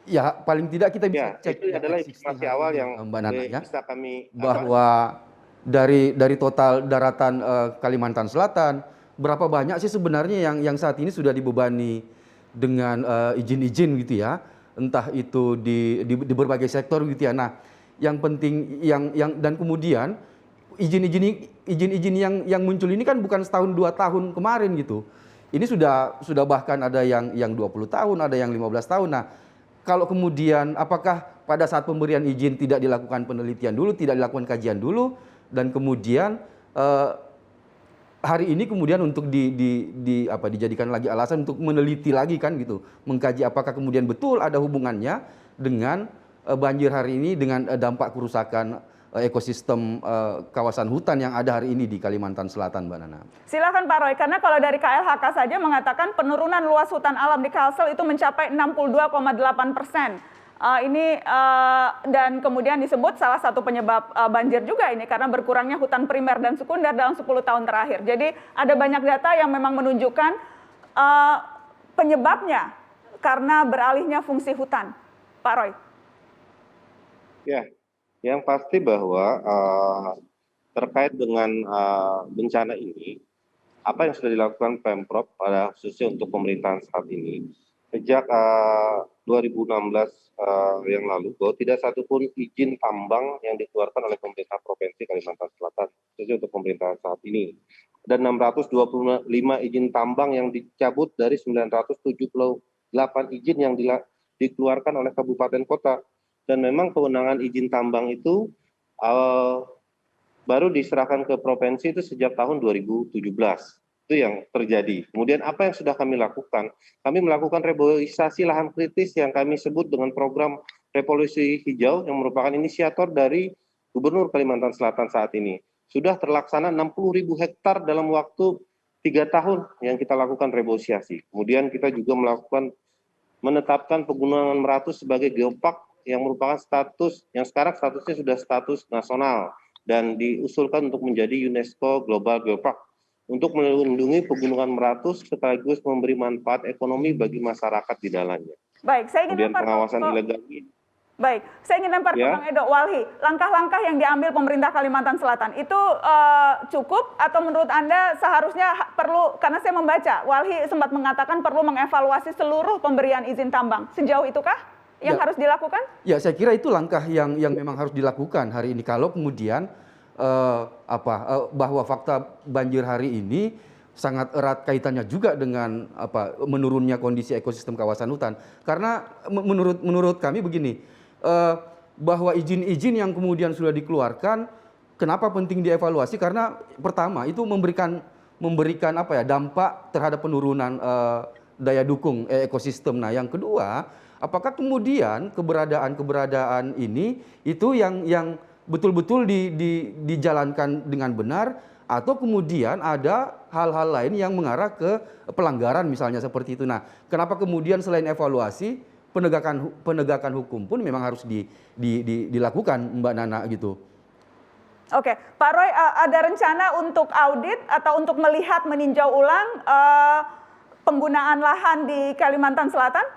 Speaker 13: Ya, paling tidak kita bisa cek.
Speaker 16: Itu adalah informasi awal yang
Speaker 13: Mbak Nana, ya,
Speaker 16: bisa kami
Speaker 13: bahwa dari total daratan Kalimantan Selatan, berapa banyak sih sebenarnya yang saat ini sudah dibebani dengan izin-izin gitu ya, entah itu di berbagai sektor gitu ya. Nah, yang penting dan kemudian izin-izin yang muncul ini kan bukan setahun 2 tahun kemarin gitu. Ini sudah bahkan ada yang 20 tahun, ada yang 15 tahun. Nah, kalau kemudian apakah pada saat pemberian izin tidak dilakukan penelitian dulu, tidak dilakukan kajian dulu, dan kemudian hari ini kemudian untuk dijadikan lagi alasan untuk meneliti lagi kan gitu, mengkaji apakah kemudian betul ada hubungannya dengan banjir hari ini dengan dampak kerusakan ekosistem kawasan hutan yang ada hari ini di Kalimantan Selatan, Mbak Nana.
Speaker 1: Silakan Pak Roy, karena kalau dari KLHK saja mengatakan penurunan luas hutan alam di Kalsel itu mencapai 62,8%. Dan kemudian disebut salah satu penyebab banjir juga ini karena berkurangnya hutan primer dan sekunder dalam 10 tahun terakhir. Jadi ada banyak data yang memang menunjukkan penyebabnya karena beralihnya fungsi hutan. Pak Roy.
Speaker 16: Ya, yang pasti bahwa terkait dengan bencana ini, apa yang sudah dilakukan Pemprov pada khususnya untuk pemerintahan saat ini, sejak 2016 yang lalu, bahwa tidak satupun izin tambang yang dikeluarkan oleh pemerintah Provinsi Kalimantan Selatan, khususnya untuk pemerintahan saat ini. Dan 625 izin tambang yang dicabut dari 978 izin yang dikeluarkan oleh kabupaten kota. Dan memang kewenangan izin tambang itu baru diserahkan ke provinsi itu sejak tahun 2017. Itu yang terjadi. Kemudian apa yang sudah kami lakukan? Kami melakukan reboisasi lahan kritis yang kami sebut dengan program Revolusi Hijau yang merupakan inisiator dari Gubernur Kalimantan Selatan saat ini. Sudah terlaksana 60.000 hektar dalam waktu 3 tahun yang kita lakukan reboisasi. Kemudian kita juga menetapkan Pegunungan Meratus sebagai geopark yang merupakan status yang sekarang statusnya sudah status nasional dan diusulkan untuk menjadi UNESCO Global Geopark untuk melindungi Pegunungan Meratus sekaligus memberi manfaat ekonomi bagi masyarakat di dalamnya.
Speaker 1: Baik, saya ingin lempar
Speaker 16: pengawasan ilegal.
Speaker 1: Baik, saya ingin lempar ke Bang Edo. Walhi, langkah-langkah yang diambil pemerintah Kalimantan Selatan itu cukup atau menurut Anda seharusnya perlu, karena saya membaca Walhi sempat mengatakan perlu mengevaluasi seluruh pemberian izin tambang. Sejauh itukah yang harus dilakukan? Ya,
Speaker 13: saya kira itu langkah yang memang harus dilakukan hari ini. Kalau kemudian bahwa fakta banjir hari ini sangat erat kaitannya juga dengan menurunnya kondisi ekosistem kawasan hutan. Karena menurut kami begini, bahwa izin-izin yang kemudian sudah dikeluarkan, kenapa penting dievaluasi? Karena pertama itu memberikan dampak terhadap penurunan daya dukung ekosistem. Nah, yang kedua, apakah kemudian keberadaan ini itu yang betul-betul dijalankan dengan benar, atau kemudian ada hal-hal lain yang mengarah ke pelanggaran misalnya seperti itu. Nah, kenapa kemudian selain evaluasi, penegakan hukum pun memang harus dilakukan, Mbak Nana gitu.
Speaker 1: Oke, Pak Roy, ada rencana untuk audit atau untuk melihat meninjau ulang penggunaan lahan di Kalimantan Selatan?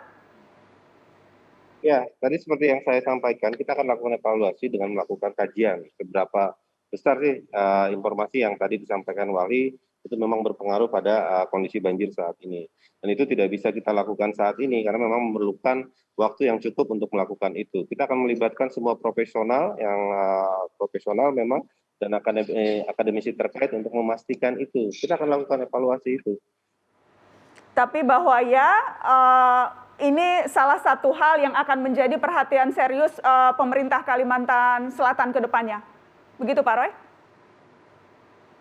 Speaker 16: Ya, tadi seperti yang saya sampaikan, kita akan lakukan evaluasi dengan melakukan kajian seberapa besar sih informasi yang tadi disampaikan Wali itu memang berpengaruh pada kondisi banjir saat ini. Dan itu tidak bisa kita lakukan saat ini karena memang memerlukan waktu yang cukup untuk melakukan itu. Kita akan melibatkan semua profesional yang profesional memang dan akademisi terkait untuk memastikan itu. Kita akan lakukan evaluasi itu.
Speaker 1: Tapi bahwa ini salah satu hal yang akan menjadi perhatian serius pemerintah Kalimantan Selatan ke depannya. Begitu Pak Roy?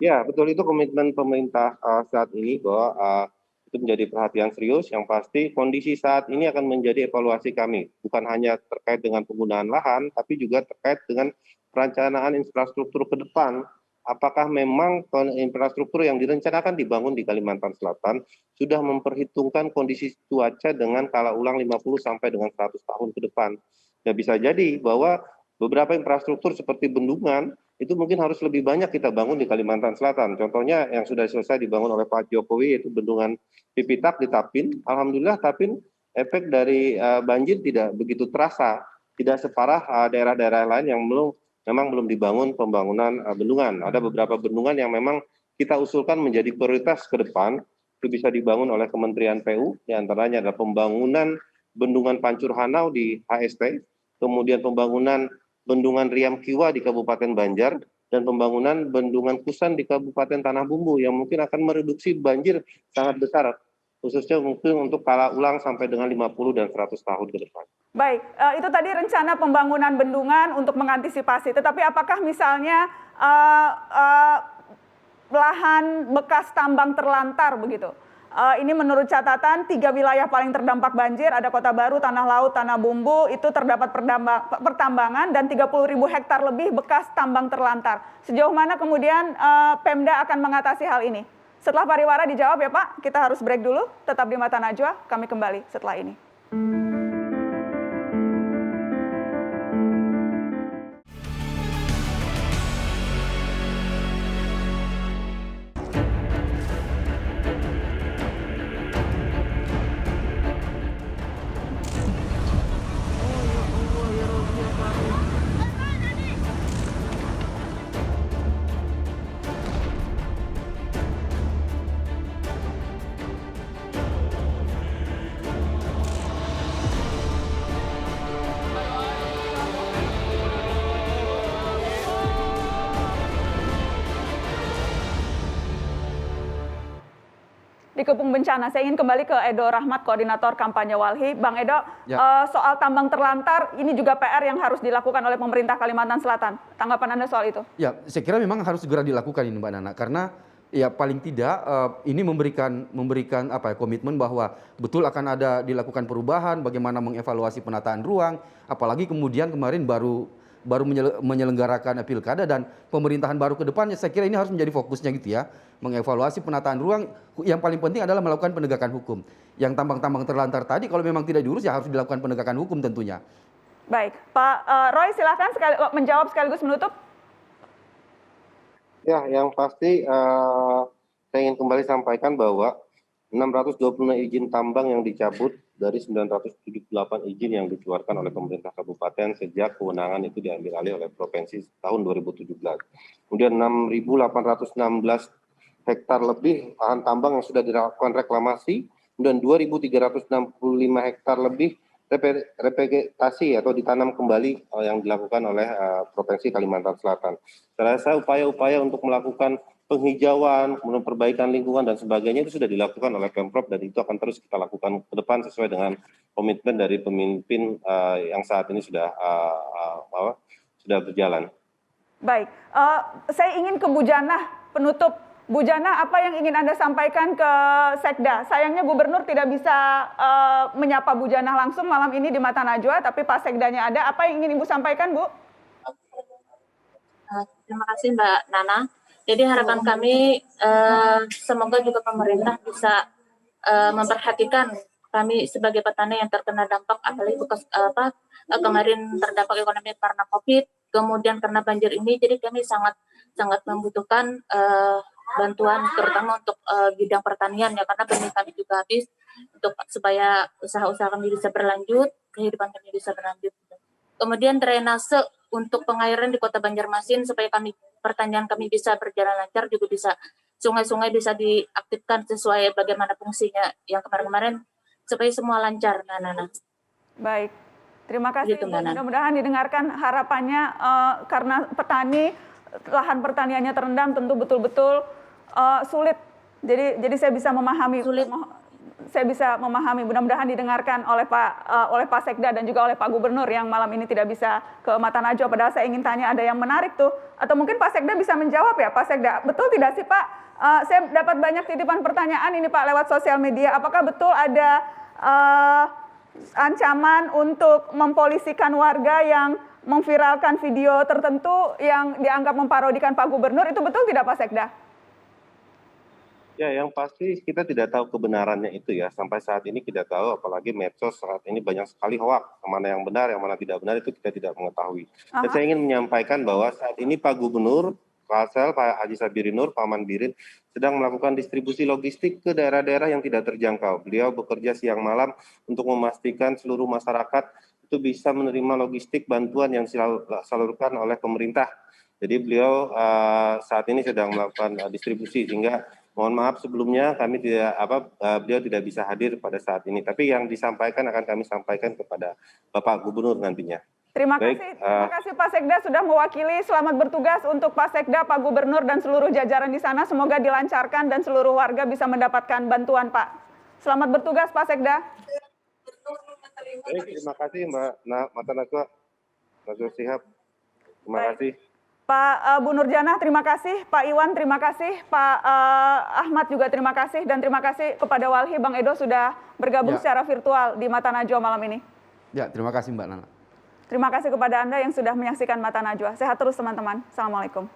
Speaker 16: Ya, betul, itu komitmen pemerintah saat ini bahwa itu menjadi perhatian serius. Yang pasti kondisi saat ini akan menjadi evaluasi kami. Bukan hanya terkait dengan penggunaan lahan, tapi juga terkait dengan perencanaan infrastruktur ke depan. Apakah memang infrastruktur yang direncanakan dibangun di Kalimantan Selatan sudah memperhitungkan kondisi cuaca dengan skala ulang 50 sampai dengan 100 tahun ke depan. Ya, bisa jadi bahwa beberapa infrastruktur seperti bendungan itu mungkin harus lebih banyak kita bangun di Kalimantan Selatan. Contohnya yang sudah selesai dibangun oleh Pak Jokowi yaitu bendungan Pipitak di Tapin. Alhamdulillah Tapin efek dari banjir tidak begitu terasa, tidak separah daerah-daerah lain yang memang belum dibangun pembangunan bendungan. Ada beberapa bendungan yang memang kita usulkan menjadi prioritas ke depan, itu bisa dibangun oleh Kementerian PU, diantaranya adalah pembangunan bendungan Pancur Hanau di HST, kemudian pembangunan bendungan Riam Kiwa di Kabupaten Banjar, dan pembangunan bendungan Kusan di Kabupaten Tanah Bumbu yang mungkin akan mereduksi banjir sangat besar, khususnya mungkin untuk skala ulang sampai dengan 50 dan 100 tahun ke depan.
Speaker 1: Baik, itu tadi rencana pembangunan bendungan untuk mengantisipasi. Tetapi apakah misalnya lahan bekas tambang terlantar begitu. Ini menurut catatan 3 wilayah paling terdampak banjir, ada Kota Baru, Tanah Laut, Tanah Bumbu, itu terdapat pertambangan dan 30.000 hektar lebih bekas tambang terlantar. Sejauh mana kemudian Pemda akan mengatasi hal ini? Setelah pariwara dijawab ya Pak, kita harus break dulu, tetap di Mata Najwa, kami kembali setelah ini. Dikepung bencana, saya ingin kembali ke Edo Rahmat, Koordinator Kampanye Walhi. Bang Edo, soal tambang terlantar, ini juga PR yang harus dilakukan oleh pemerintah Kalimantan Selatan. Tanggapan Anda soal itu?
Speaker 13: Ya, saya kira memang harus segera dilakukan ini Mbak Nana, karena ya paling tidak ini memberikan komitmen bahwa betul akan ada dilakukan perubahan, bagaimana mengevaluasi penataan ruang, apalagi kemudian kemarin baru menyelenggarakan pilkada dan pemerintahan baru ke depannya. Saya kira ini harus menjadi fokusnya gitu ya, mengevaluasi penataan ruang. Yang paling penting adalah melakukan penegakan hukum. Yang tambang-tambang terlantar tadi kalau memang tidak diurus ya harus dilakukan penegakan hukum tentunya.
Speaker 1: Baik, Pak Roy silakan menjawab sekaligus menutup.
Speaker 16: Ya, yang pasti saya ingin kembali sampaikan bahwa 626 izin tambang yang dicabut dari 978 izin yang dikeluarkan oleh pemerintah kabupaten sejak kewenangan itu diambil alih oleh provinsi tahun 2017. Kemudian 6.816 hektar lebih lahan tambang yang sudah dilakukan reklamasi, kemudian 2.365 hektar lebih revegetasi atau ditanam kembali yang dilakukan oleh Provinsi Kalimantan Selatan. Saya rasa upaya-upaya untuk melakukan penghijauan, kemudian perbaikan lingkungan dan sebagainya itu sudah dilakukan oleh Pemprov dan itu akan terus kita lakukan ke depan sesuai dengan komitmen dari pemimpin yang saat ini sudah berjalan.
Speaker 1: Baik, saya ingin ke Bu Janah penutup. Bu Janah, apa yang ingin Anda sampaikan ke Sekda? Sayangnya Gubernur tidak bisa menyapa Bu Janah langsung malam ini di Mata Najwa, tapi Pak Sekdanya ada. Apa yang ingin Ibu sampaikan, Bu?
Speaker 11: Terima kasih Mbak Nana. Jadi harapan kami semoga juga pemerintah bisa memperhatikan kami sebagai petani yang terkena dampak, apalagi kemarin terdampak ekonomi karena COVID, kemudian karena banjir ini, jadi kami sangat membutuhkan bantuan terutama untuk bidang pertanian ya, karena benih kami juga habis untuk supaya usaha-usaha kami bisa berlanjut, kehidupan kami bisa berlanjut. Kemudian drainase untuk pengairan di Kota Banjarmasin supaya pertanian kami bisa berjalan lancar, juga bisa sungai-sungai bisa diaktifkan sesuai bagaimana fungsinya yang kemarin-kemarin supaya semua lancar, Nana.
Speaker 1: Baik, terima kasih.
Speaker 11: Gitu,
Speaker 1: mudah-mudahan didengarkan harapannya karena petani lahan pertaniannya terendam tentu betul-betul sulit. Jadi saya bisa memahami. Saya bisa memahami. Mudah-mudahan didengarkan oleh Pak Sekda dan juga oleh Pak Gubernur yang malam ini tidak bisa ke Mata Najwa. Padahal saya ingin tanya ada yang menarik tuh. Atau mungkin Pak Sekda bisa menjawab ya, Pak Sekda. Betul tidak sih Pak? Saya dapat banyak titipan pertanyaan ini Pak lewat sosial media. Apakah betul ada ancaman untuk mempolisikan warga yang memviralkan video tertentu yang dianggap memparodikan Pak Gubernur? Itu betul tidak Pak Sekda?
Speaker 16: Ya, yang pasti kita tidak tahu kebenarannya itu ya. Sampai saat ini kita tahu, apalagi medsos saat ini banyak sekali hoak. Mana yang benar, yang mana tidak benar itu kita tidak mengetahui. Dan saya ingin menyampaikan bahwa saat ini Pak Gubernur, Kalsel, Pak Haji Sabirinur, Pak Manbirin sedang melakukan distribusi logistik ke daerah-daerah yang tidak terjangkau. Beliau bekerja siang malam untuk memastikan seluruh masyarakat itu bisa menerima logistik bantuan yang disalurkan oleh pemerintah. Jadi beliau saat ini sedang melakukan distribusi, sehingga mohon maaf sebelumnya beliau tidak bisa hadir pada saat ini. Tapi yang disampaikan akan kami sampaikan kepada Bapak Gubernur nantinya.
Speaker 1: Terima kasih Pak Sekda sudah mewakili. Selamat bertugas untuk Pak Sekda, Pak Gubernur dan seluruh jajaran di sana. Semoga dilancarkan dan seluruh warga bisa mendapatkan bantuan Pak. Selamat bertugas Pak Sekda.
Speaker 16: Baik, terima kasih Mbak Mata Najwa, Najwa Shihab. Terima kasih.
Speaker 1: Pak Bu Nurjana, terima kasih. Pak Iwan, terima kasih. Pak Ahmad juga terima kasih. Dan terima kasih kepada Walhi, Bang Edo sudah bergabung secara virtual di Mata Najwa malam ini.
Speaker 13: Ya, terima kasih Mbak Nana.
Speaker 1: Terima kasih kepada Anda yang sudah menyaksikan Mata Najwa. Sehat terus teman-teman. Assalamualaikum.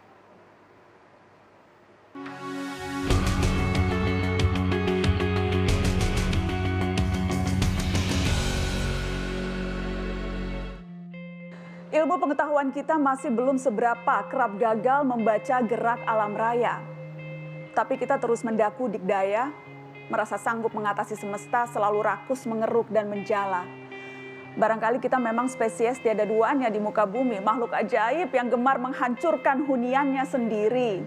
Speaker 1: Ilmu pengetahuan kita masih belum seberapa, kerap gagal membaca gerak alam raya. Tapi kita terus mendaku dikdaya, merasa sanggup mengatasi semesta, selalu rakus, mengeruk, dan menjala. Barangkali kita memang spesies tiada duanya di muka bumi, makhluk ajaib yang gemar menghancurkan huniannya sendiri.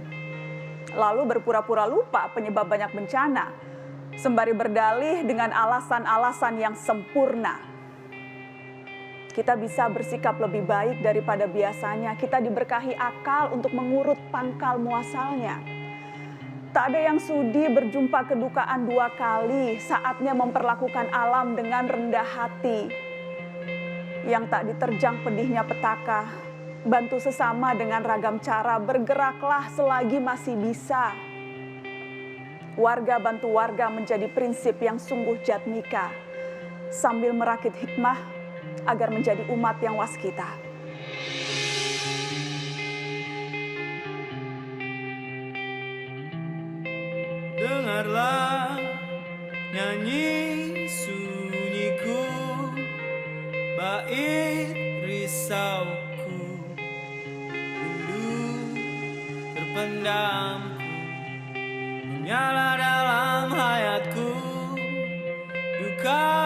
Speaker 1: Lalu berpura-pura lupa penyebab banyak bencana, sembari berdalih dengan alasan-alasan yang sempurna. Kita bisa bersikap lebih baik daripada biasanya. Kita diberkahi akal untuk mengurut pangkal muasalnya. Tak ada yang sudi berjumpa kedukaan 2 kali, saatnya memperlakukan alam dengan rendah hati. Yang tak diterjang pedihnya petaka, bantu sesama dengan ragam cara, bergeraklah selagi masih bisa. Warga bantu warga menjadi prinsip yang sungguh jatmika, sambil merakit hikmah agar menjadi umat yang waskita.
Speaker 17: Dengarlah nyanyi sunyiku, bait risauku, rindu terpendamku, menyala dalam hayatku, duka